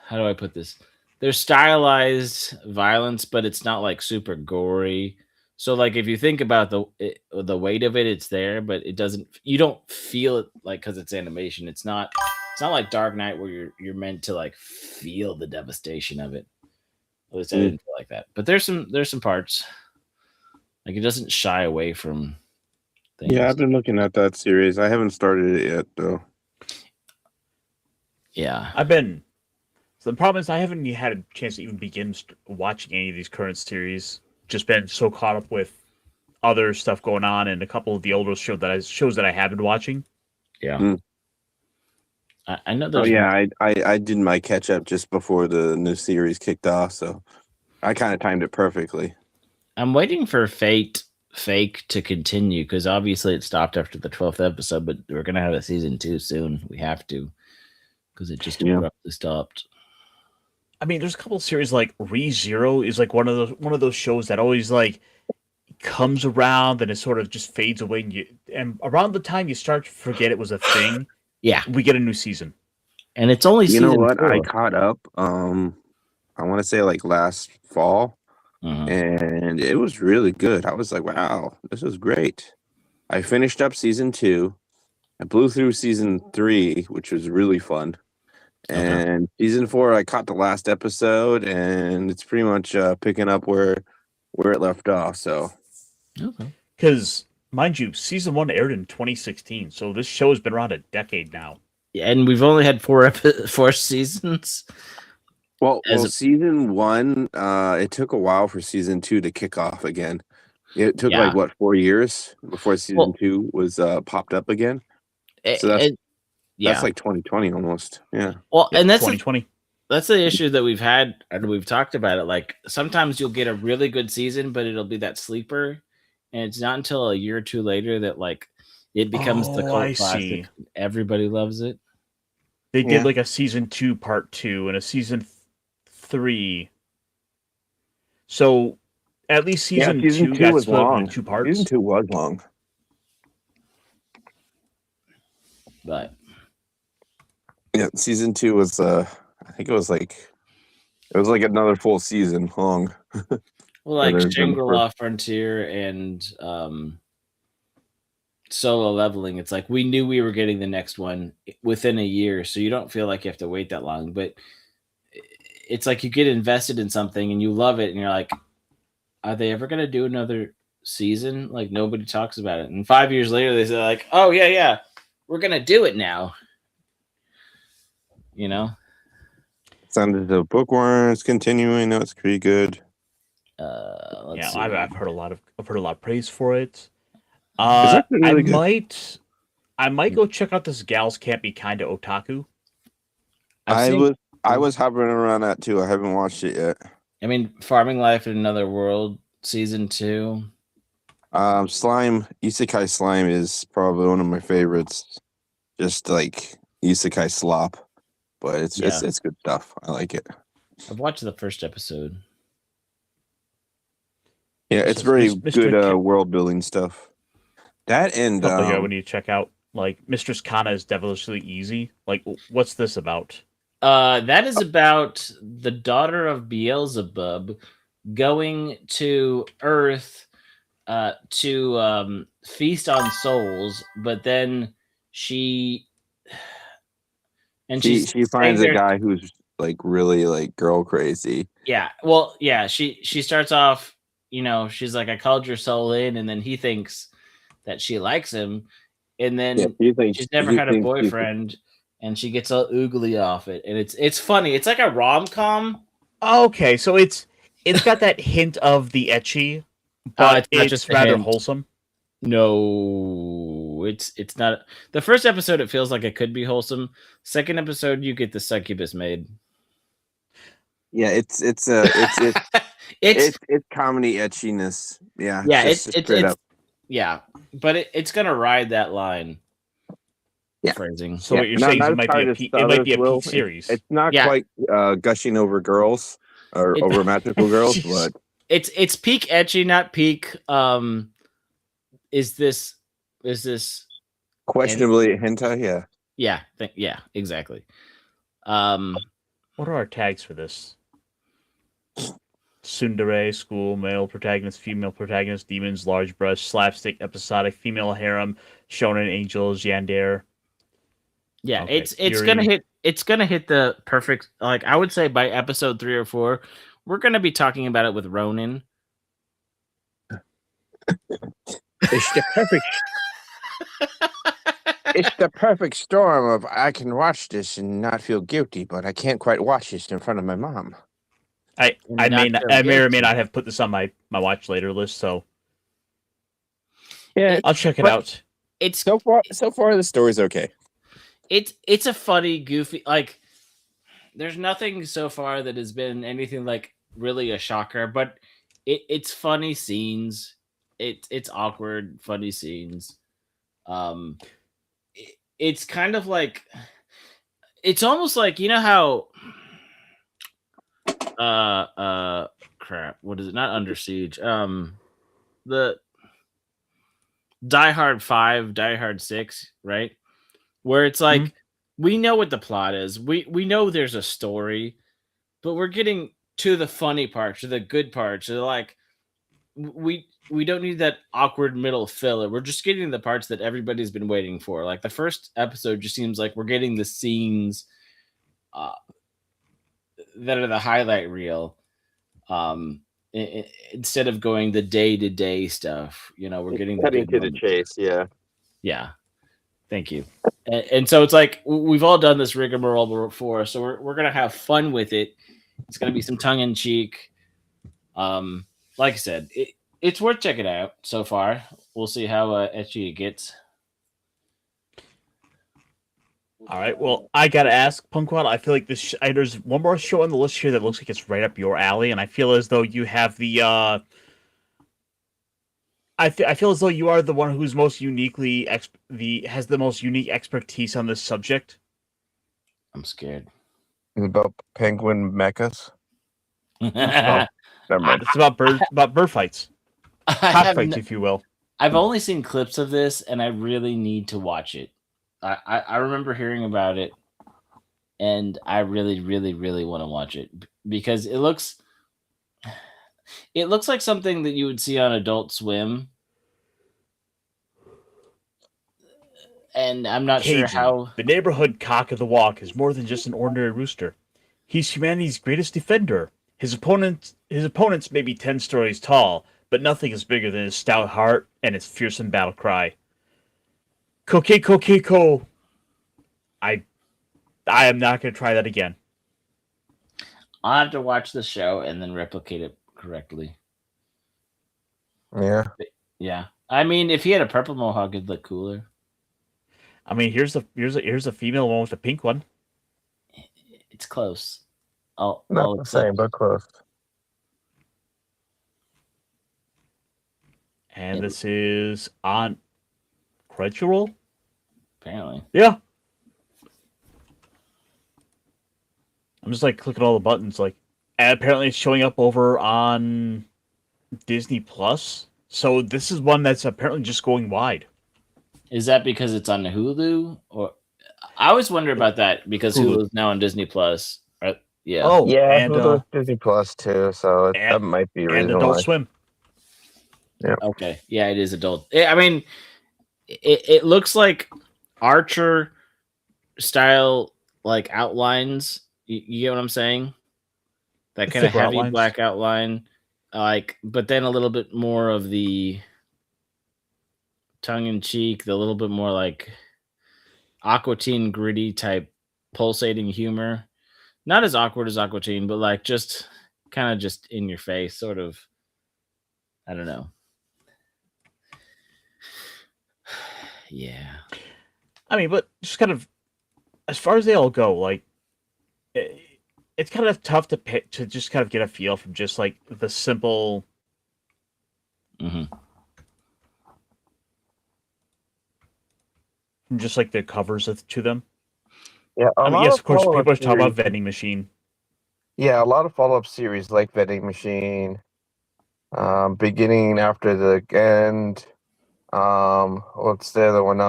how do I put this? There's stylized violence, but it's not like super gory. So like if you think about the weight of it, it's there, but it doesn't. You don't feel it like because it's animation. It's not like Dark Knight where you're meant to like feel the devastation of it. At least I didn't feel like that. But there's some parts like it doesn't shy away from things. Yeah, I've been looking at that series. I haven't started it yet though. Yeah, So the problem is I haven't had a chance to even begin watching any of these current series. Just been so caught up with other stuff going on, and a couple of the older shows that I have been watching. Yeah. I know there's. Oh yeah, I did my catch up just before the new series kicked off, so I kind of timed it perfectly. I'm waiting for Fake to continue because obviously it stopped after the 12th episode, but we're gonna have a season 2 soon. We have to because it just abruptly stopped. I mean, there's a couple of series like ReZero is like one of those shows that always like comes around and it sort of just fades away, and around the time you start to forget it was a thing, we get a new season. And it's only You know season what? 4. I caught up. I want to say like last fall, and it was really good. I was like, wow, this is great. I finished up season 2. I blew through season 3, which was really fun. And season 4, I caught the last episode, and it's pretty much picking up where it left off. So, because mind you, season 1 aired in 2016, so this show has been around a decade now. Yeah, and we've only had 4 seasons. Well, season 1, it took a while for season 2 to kick off again. It took like what 4 years before season 2 was popped up again. So that's like 2020 almost. Yeah. Well, and that's 2020. That's the issue that we've had, and we've talked about it. Like sometimes you'll get a really good season, but it'll be that sleeper, and it's not until a year or two later that like it becomes the cult classic. Everybody loves it. They did like a season 2 part 2 and a season 3. So at least season 2 got split up into 2 parts. Season 2 was long. But yeah, season 2 was I think it was like another full season long. Well, like Shangri-La Frontier and Solo Leveling, it's like we knew we were getting the next one within a year, so you don't feel like you have to wait that long. But it's like you get invested in something and you love it, and you're like, are they ever going to do another season? Like nobody talks about it. And 5 years later, they say like, oh yeah, we're going to do it now. You know? Sounded the bookworms continuing. That's pretty good. I've heard a lot of praise for it. Really I might go check out this Gals Can't Be Kinda Otaku. I was hovering around that too. I haven't watched it yet. I mean, Farming Life in Another World season 2. Slime, Isekai Slime is probably one of my favorites. Just like Isekai slop. But it's good stuff. I like it. I've watched the first episode. Yeah, it's very good world building stuff. That and when you check out like Mistress Kana is devilishly easy. Like, what's this about? That is about the daughter of Beelzebub going to Earth to feast on souls, but then she finds a guy who's like really like girl crazy. Yeah. Well, yeah, she starts off, she's like, I called your soul in, and then he thinks that she likes him, and then she's never had a boyfriend, and she gets all oogly off it, and it's funny. It's like a rom-com. Okay, so it's got that hint of the ecchi, but it's just rather wholesome. No, it's not. The first episode, it feels like it could be wholesome. Second episode, you get the succubus maid. Yeah, it's comedy etchiness. Yeah, yeah, it's yeah, but it's gonna ride that line. Yeah, phrasing. So what you're saying is it might be a peak series. It's not quite gushing over girls or over magical girls, but it's peak etchy, not peak. Is this questionably hentai? Yeah. Yeah, exactly. What are our tags for this? Tsundere, school, male protagonist, female protagonist, demons, large brush, slapstick, episodic, female harem, shonen, angels, yandere. Yeah, okay. It's gonna hit the perfect. Like I would say by episode 3 or 4, we're gonna be talking about it with Ronin. It's the perfect storm of I can watch this and not feel guilty, but I can't quite watch this in front of my mom. I may or may not have put this on my watch later list, so Yeah, I'll check it but- out. It's so far the story's okay. it's a funny, goofy, like there's nothing so far that has been anything like really a shocker, but it's funny scenes. It's awkward, funny scenes. It's kind of like it's almost like you know how crap, what is it? Not Under Siege. The Die Hard 5, Die Hard 6, right? Where it's like we know what the plot is. We know there's a story, but we're getting to the funny parts, to the good parts. So like we don't need that awkward middle filler. We're just getting the parts that everybody's been waiting for. Like the first episode just seems like we're getting the scenes that are the highlight reel. Instead of going the day-to-day stuff, we're getting Cutting the to the chase. Yeah. Thank you. And so it's like we've all done this rigmarole before, so we're gonna have fun with it. It's gonna be some tongue in cheek. Like I said, it's worth checking out so far. We'll see how etchy it gets. All right. Well, I gotta ask, Punkwaddle. I feel like there's one more show on the list here that looks like it's right up your alley, and I feel as though you have the. I feel as though you are the one who's most uniquely has the most unique expertise on this subject. I'm scared. It's about penguin mechas. I Never mind. It's about bird fights, cockfights, if you will. I've only seen clips of this, and I really need to watch it. I remember hearing about it, and I really, really, really want to watch it because it looks like something that you would see on Adult Swim, and I'm not sure how. The neighborhood cock of the walk is more than just an ordinary rooster. He's humanity's greatest defender. His opponents may be 10 stories tall, but nothing is bigger than his stout heart and his fearsome battle cry. Ko. I am not going to try that again. I'll have to watch the show and then replicate it correctly. Yeah. Yeah. I mean, if he had a purple mohawk, it'd look cooler. I mean, here's a female one with a pink one. It's close. Not the same, but close. And this is on Crunchyroll? Apparently. Yeah. I'm just like clicking all the buttons, like, and apparently it's showing up over on Disney Plus. So this is one that's apparently just going wide. Is that because it's on Hulu? Or I always wonder about that because Hulu's now on Disney Plus. Yeah. Oh, yeah, and Disney Plus too, so that might be a reason and Adult why. Swim. Yeah. Okay. Yeah, it is adult. I mean, it looks like Archer style like outlines. You get what I'm saying? That kind of heavy outlines. black outline, but then a little bit more of the tongue in cheek, the little bit more like Aqua Teen gritty type pulsating humor. Not as awkward as Aqua Teen, but like just kind of just in your face, sort of. I don't know. Yeah. I mean, but just kind of, as far as they all go, like, it's kind of tough to pick, to just kind of get a feel from just like the simple. Mm-hmm. From just like the covers to them. Yeah, Yes, of course, people are talking about Vending Machine. Yeah, a lot of follow-up series like Vending Machine, Beginning After the End. What's the other one?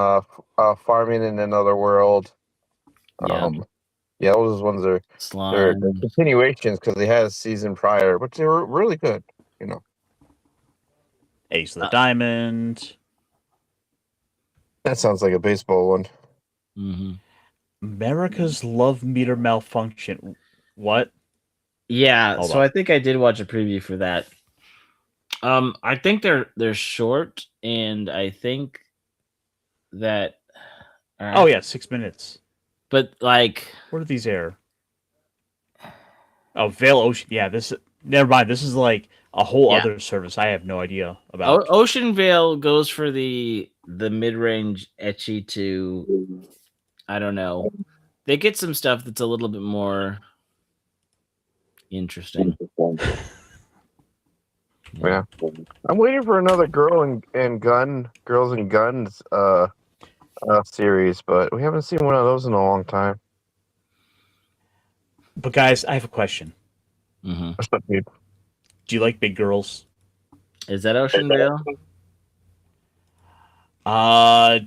Farming in Another World. Yeah, those ones are they're continuations because they had a season prior, but they were really good. Ace of the Diamond. That sounds like a baseball one. Mm-hmm. America's Love Meter Malfunction. What? Yeah, Hold so on. I think I did watch a preview for that. I think they're short, and I think that. Oh yeah, 6 minutes. But like, where do these air? Oh, Vale Ocean. Yeah, never mind. This is like a whole Yeah. other service I have no idea about. Ocean Vale goes for the mid-range ecchi to, I don't know. They get some stuff that's a little bit more interesting. Yeah. I'm waiting for another Girls and Guns series, but we haven't seen one of those in a long time. But guys, I have a question. Mm-hmm. Do you like big girls? Is that Ocean Vale?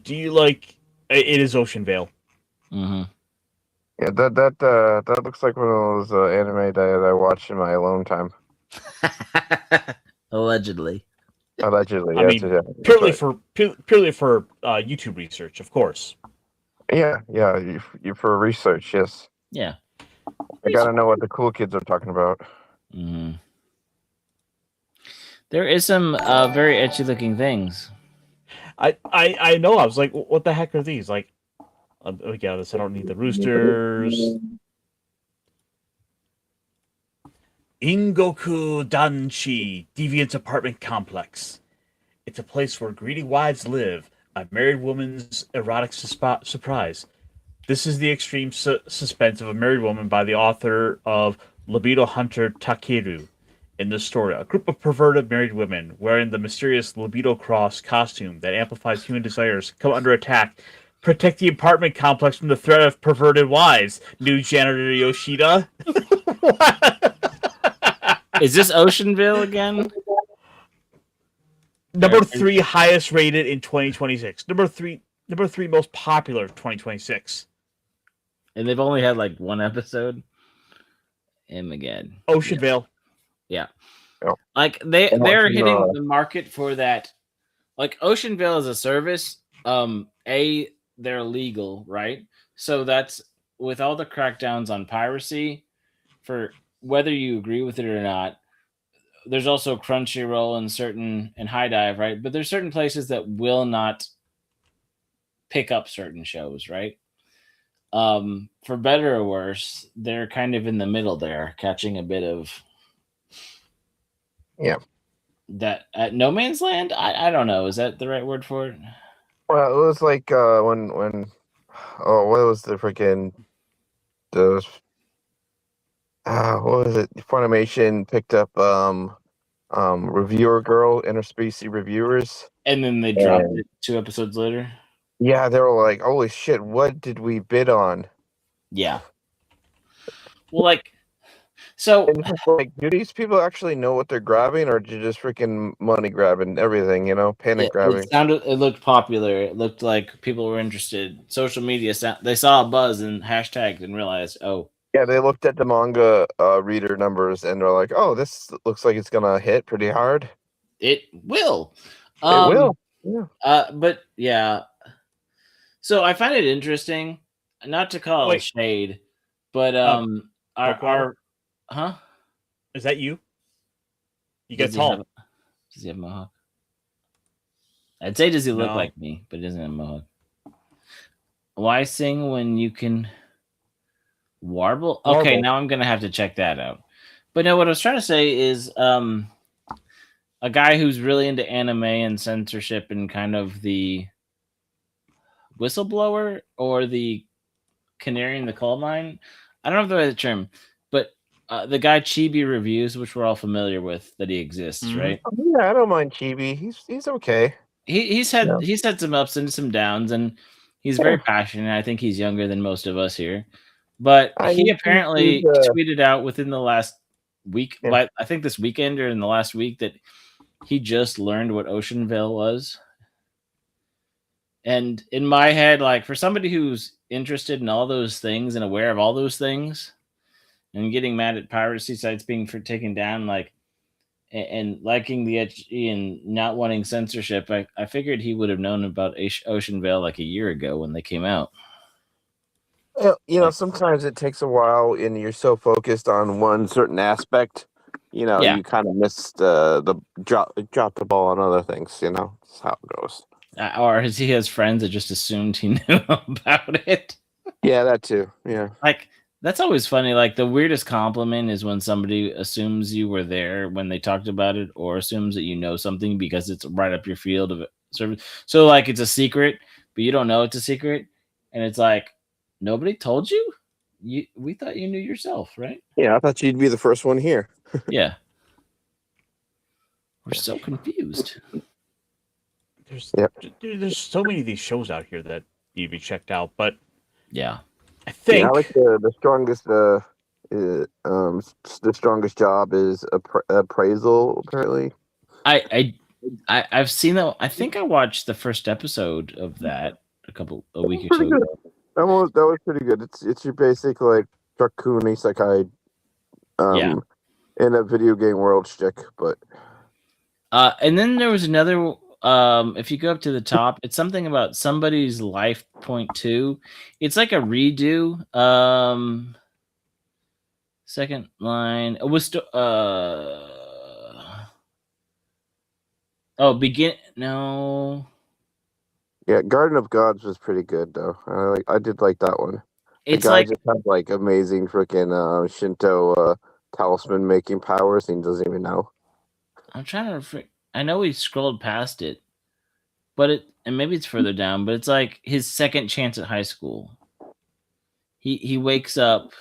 Do you like? It is Ocean Vale. Mm-hmm. Yeah, that looks like one of those anime that I watched in my alone time. Allegedly. Allegedly, I yes, mean, yeah, purely right. for YouTube research, of course. Yeah, you for research, yes. Yeah. I gotta know what the cool kids are talking about. Mm-hmm. There is some very ecchi looking things. I know. I was like, what the heck are these? Like, yeah, this I don't need the roosters. Ingoku Danshi Deviant Apartment Complex. It's a place where greedy wives live. A married woman's erotic surprise. This is the extreme suspense of a married woman by the author of Libido Hunter Takeru. In this story, a group of perverted married women wearing the mysterious libido cross costume that amplifies human desires come under attack. Protect the apartment complex from the threat of perverted wives. New janitor Yoshida. Is this Oceanville again? Number 3 highest rated in 2026. Number three most popular 2026. And they've only had like one episode. And again, Oceanville. Yeah. Yep. Like they're hitting the market for that. Like Oceanville is a service. They're legal, right? So that's with all the crackdowns on piracy, for whether you agree with it or not. There's also Crunchyroll and High Dive, right? But there's certain places that will not pick up certain shows, right? For better or worse, they're kind of in the middle there, catching a bit of that at no man's land. I don't know. Is that the right word for it? Well, it was like when what was the freaking those what was it? Funimation picked up Reviewer Girl, Interspecies Reviewers. And then they dropped it 2 episodes later. Yeah, they were like, holy shit, what did we bid on? Yeah. Well, like, so like, do these people actually know what they're grabbing, or just freaking money grabbing everything, panic grabbing? It looked popular. It looked like people were interested. Social media, they saw a buzz and hashtagged and realized, oh. Yeah, they looked at the manga reader numbers and they're like, oh, this looks like it's going to hit pretty hard. It will. It will. Yeah. But yeah. So I find it interesting, not to call shade, but our huh? Is that you? You get tall. Does he have a mohawk? I'd say does he look like me, but he doesn't have a mohawk. Why sing when you can warble? Okay, now I'm gonna have to check that out. But no, what I was trying to say is a guy who's really into anime and censorship and kind of the whistleblower or the canary in the coal mine. I don't know if that's the term, but the guy Chibi Reviews, which we're all familiar with, that he exists, right? Yeah, I don't mind Chibi. He's okay. He's had some ups and some downs, and he's very passionate. I think he's younger than most of us here, but he apparently tweeted out within the last week, but I think this weekend or in the last week, that he just learned what Oceanville was. And in my head, like, for somebody who's interested in all those things and aware of all those things and getting mad at piracy sites being taken down, like, and liking the ecchi and not wanting censorship, I figured he would have known about Oceanville like a year ago when they came out. Sometimes it takes a while and you're so focused on one certain aspect, you kind of miss the drop the ball on other things, That's how it goes. Or he has friends that just assumed he knew about it. Yeah, that too. Yeah. Like, That's always funny. Like the weirdest compliment is when somebody assumes you were there when they talked about it, or assumes that you know something because it's right up your field of service. So like it's a secret, but you don't know it's a secret, and it's like nobody told you. We thought you knew yourself, right? Yeah, I thought you'd be the first one here. Yeah. We're so confused. There's so many of these shows out here that need to be checked out, but Yeah. I think I like the strongest. The strongest job is appraisal. Apparently, I've seen that. I think I watched the first episode of that a week or pretty two good. ago. That was pretty good. It's your basic like Raccoon Isekai, Yeah. in a video game world shtick, but And then there was another. If you go up to the top, it's something about somebody's life point two. It's like a redo. Second line. It was begin. No. yeah, Garden of Gods was pretty good though. I did like that one. It's the guy like just had like amazing freaking Shinto talisman making powers, and he doesn't even know. I'm trying to. I know we scrolled past it, but and maybe it's further down. But it's like his second chance at high school. He wakes up.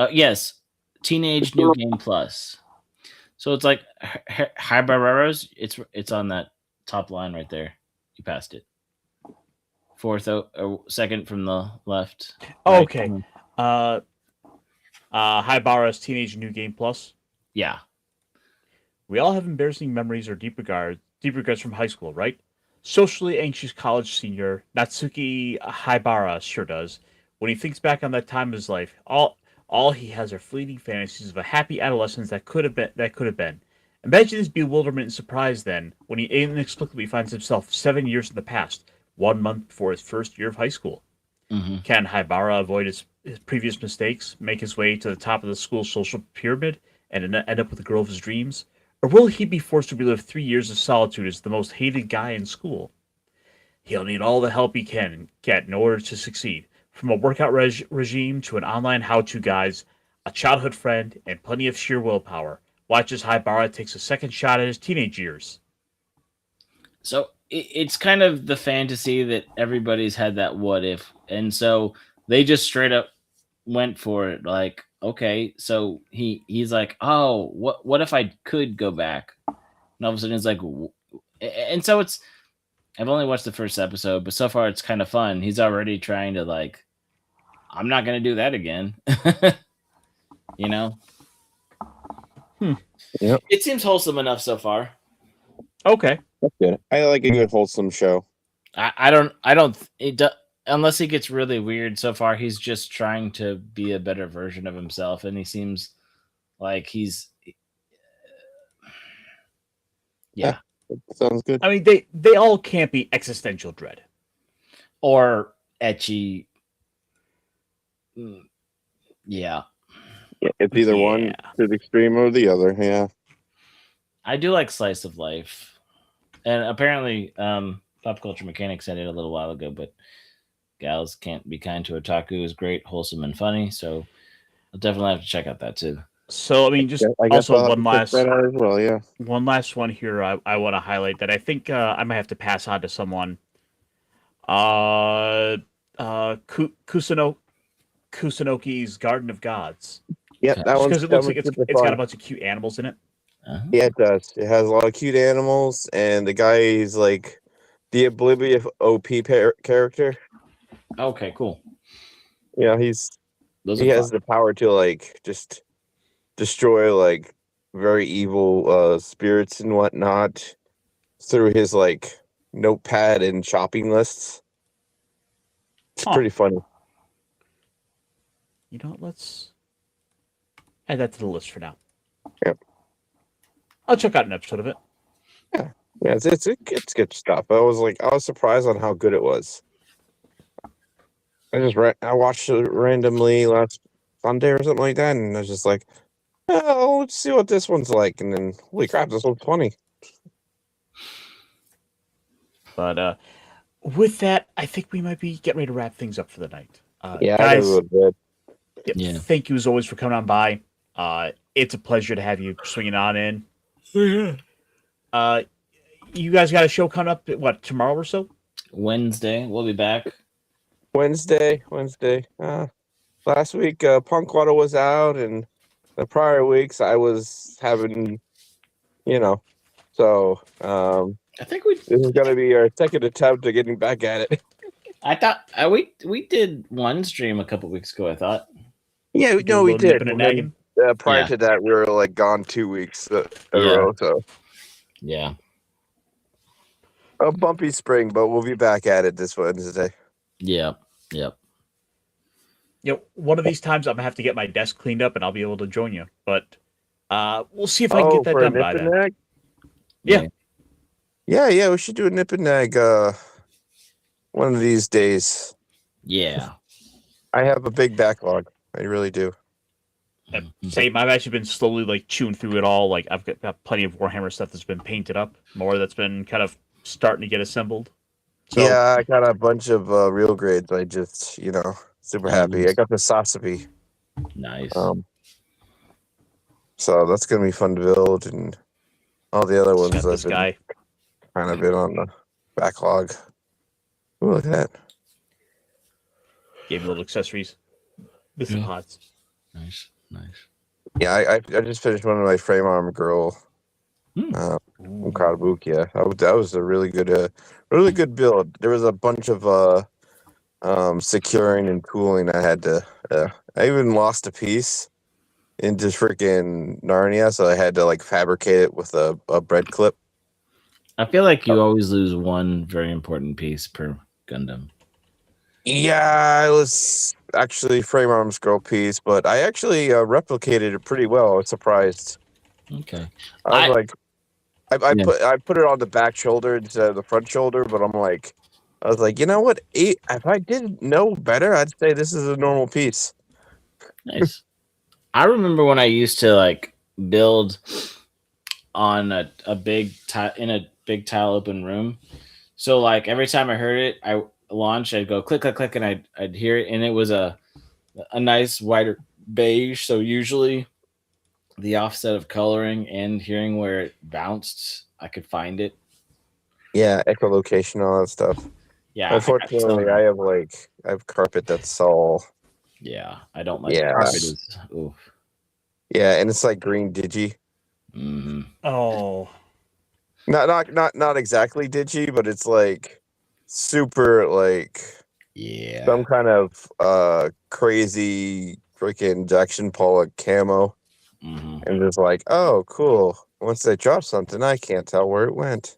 Yes, Teenage New Game Plus. So it's like Hibareros. It's on that top line right there. You passed it. Fourth, second from the left. right. Okay. Haibara's Teenage New Game Plus. Yeah. We all have embarrassing memories or deep regrets from high school, right? Socially anxious college senior Natsuki Haibara sure does. When he thinks back on that time of his life, all he has are fleeting fantasies of a happy adolescence that could have been. Imagine his bewilderment and surprise then, when he inexplicably finds himself 7 years in the past, 1 month before his first year of high school. Mm-hmm. Can Haibara avoid his previous mistakes, make his way to the top of the school's social pyramid, and end up with the girl of his dreams? Or will he be forced to relive 3 years of solitude as the most hated guy in school? He'll need all the help he can get in order to succeed, from a workout regime to an online how-to guides, a childhood friend, and plenty of sheer willpower. Watch as Haibara takes a second shot at his teenage years. So it's kind of the fantasy that everybody's had that what if, and so they just straight up went for it. Like, okay, so he's like, oh, what if I could go back? And all of a sudden it's like, and so it's. I've only watched the first episode, but so far it's kind of fun. He's already trying to like, I'm not going to do that again. You know? Yep. It seems wholesome enough so far. Okay. That's good. I like a good wholesome show. Unless he gets really weird. So far, he's just trying to be a better version of himself, and he seems like he's. Yeah. Sounds good. I mean, they all can't be existential dread. Or ecchi. Yeah. It's either one to the extreme or the other. Yeah. I do like slice of life. And apparently, Pop Culture Mechanics said it a little while ago, but Gals Can't Be Kind to Otaku is great, wholesome, and funny. So I'll definitely have to check out that too. So, I mean, just I guess also one last as well, yeah. One last one here I want to highlight that I think I might have to pass on to someone. Kusanoki's Garden of Gods. Yeah, that one. Because it looks like it's got a bunch of cute animals in it. Uh-huh. Yeah, it does. It has a lot of cute animals, and the guy is like the oblivious OP character. Okay, cool. Yeah, he has the power to like just destroy like very evil spirits and whatnot through his like notepad and shopping lists. It's pretty funny. You know what? Let's add that to the list for now. Yep. I'll check out an episode of it. Yeah, it's good stuff. I was surprised on how good it was. I watched it randomly last Sunday or something like that, and I was just like, oh, let's see what this one's like. And then, holy crap, this one's funny. But with that, I think we might be getting ready to wrap things up for the night. Yeah, guys, a little bit. Yeah. Thank you as always for coming on by. It's a pleasure to have you swinging on in. You guys got a show coming up, what, tomorrow or so? Wednesday, we'll be back. Wednesday. Last week, Punkwaddle was out, and the prior weeks I was having, so I think we. this is going to be our second attempt at getting back at it. I thought we did one stream a couple weeks ago. I thought. Yeah, Do a no, we little did. nipping and And nagging? then, prior Yeah. to that, we were like gone 2 weeks in a Yeah. row. So Yeah. a bumpy spring, but we'll be back at it this Wednesday. Yep. Yep. One of these times I'm gonna have to get my desk cleaned up and I'll be able to join you. But we'll see if I can get that for a done nip by and then. nag? Yeah. Yeah, we should do a nip and nag one of these days. Yeah. I have a big backlog. I really do. Same. I've actually been slowly like chewing through it all. Like I've got plenty of Warhammer stuff that's been painted up, more that's been kind of starting to get assembled. So, Yeah, I got a bunch of real grades. I just, super happy. I got the Sasabi. Nice. So that's gonna be fun to build, and all the other ones got I've this been guy. kind of been on the backlog. Ooh, look at that. Gave me little accessories. This Yeah. pods. Nice. Yeah, I just finished one of my frame arm girl Hmm. from Karabukia. That was a really good build. There was a bunch of securing and cooling I had to. I even lost a piece into freaking Narnia, so I had to like fabricate it with a bread clip. I feel like you always lose one very important piece per Gundam. Yeah, it was actually frame arms girl piece, but I actually replicated it pretty well. I was surprised. Okay. I was like, I Yeah. put it on the back shoulder instead of the front shoulder, but I was like, you know what? If I didn't know better, I'd say this is a normal piece. Nice. I remember when I used to like build on a big in a big tile open room. So like every time I heard it, I launched, I'd go click, click, click, and I'd hear it, and it was a nice wider beige. So usually the offset of coloring and hearing where it bounced, I could find it. Yeah, echolocation, all that stuff. Yeah. Unfortunately, I have carpet that's all. Yeah, I don't like Yeah. carpet. Oof. Yeah, and it's like green digi. Mm-hmm. Oh. Not exactly digi, but it's like super like Yeah. some kind of crazy freaking Jackson Pollock camo. Mm-hmm. And it's like, oh, cool. Once they drop something, I can't tell where it went.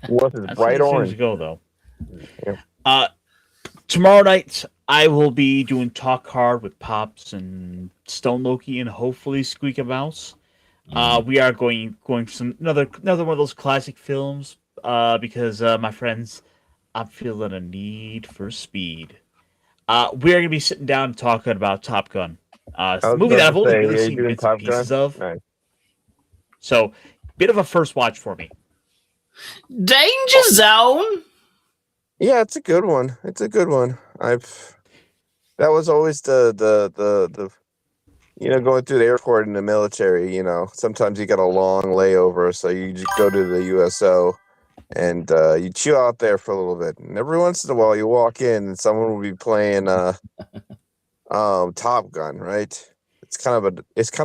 What is That's bright how these things orange? go, though. Yeah. Tomorrow night, I will be doing Talk Hard with Pops and Stone Loki and hopefully Squeak a Mouse. We are going for another one of those classic films because my friends, I'm feeling a need for speed. We're going to be sitting down and talking about Top Gun. It's a movie that I've only really seen bits and pieces of. Nice. So, bit of a first watch for me. Danger Zone. Yeah, it's a good one. That was always the going through the airport in the military, sometimes you got a long layover, so you just go to the USO and you chill out there for a little bit. And every once in a while you walk in and someone will be playing Top Gun, right? It's kind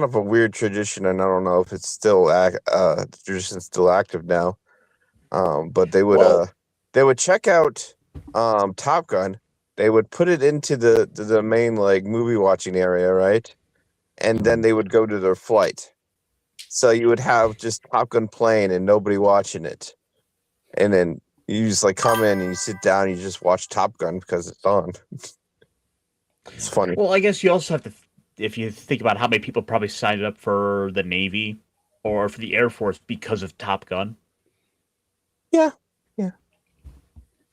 of a weird tradition, and I don't know if it's still the tradition's still active now. But they would check out Top Gun. They would put it into the main like movie watching area, right? And then they would go to their flight. So you would have just Top Gun playing and nobody watching it. And then you just like come in and you sit down and you just watch Top Gun because it's on. It's funny. Well, I guess you also have to, if you think about how many people probably signed up for the Navy or for the Air Force because of Top Gun. Yeah.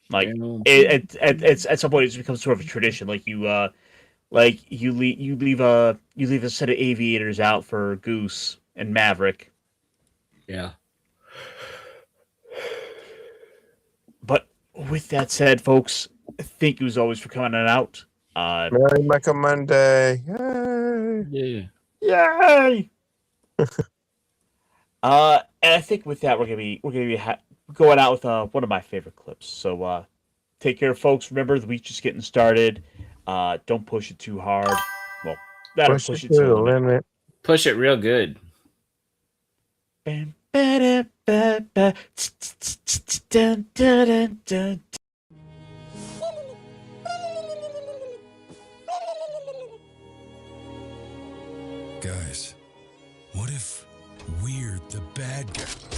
Like it's at some point it's become sort of a tradition. Like you leave a set of aviators out for Goose and Maverick. Yeah. But with that said, folks, thank you as always for coming on out. Merry Mecha Monday. Yay. Yeah. Yay! And I think with that we're gonna be going out with one of my favorite clips. So take care, folks. Remember, the week's just getting started. Don't push it too hard. Well, that'll push it to the limit. Push it real good. Bam, ba-da, ba-ba, dun, dun, dun, dun. Guys, what if we're the bad guy?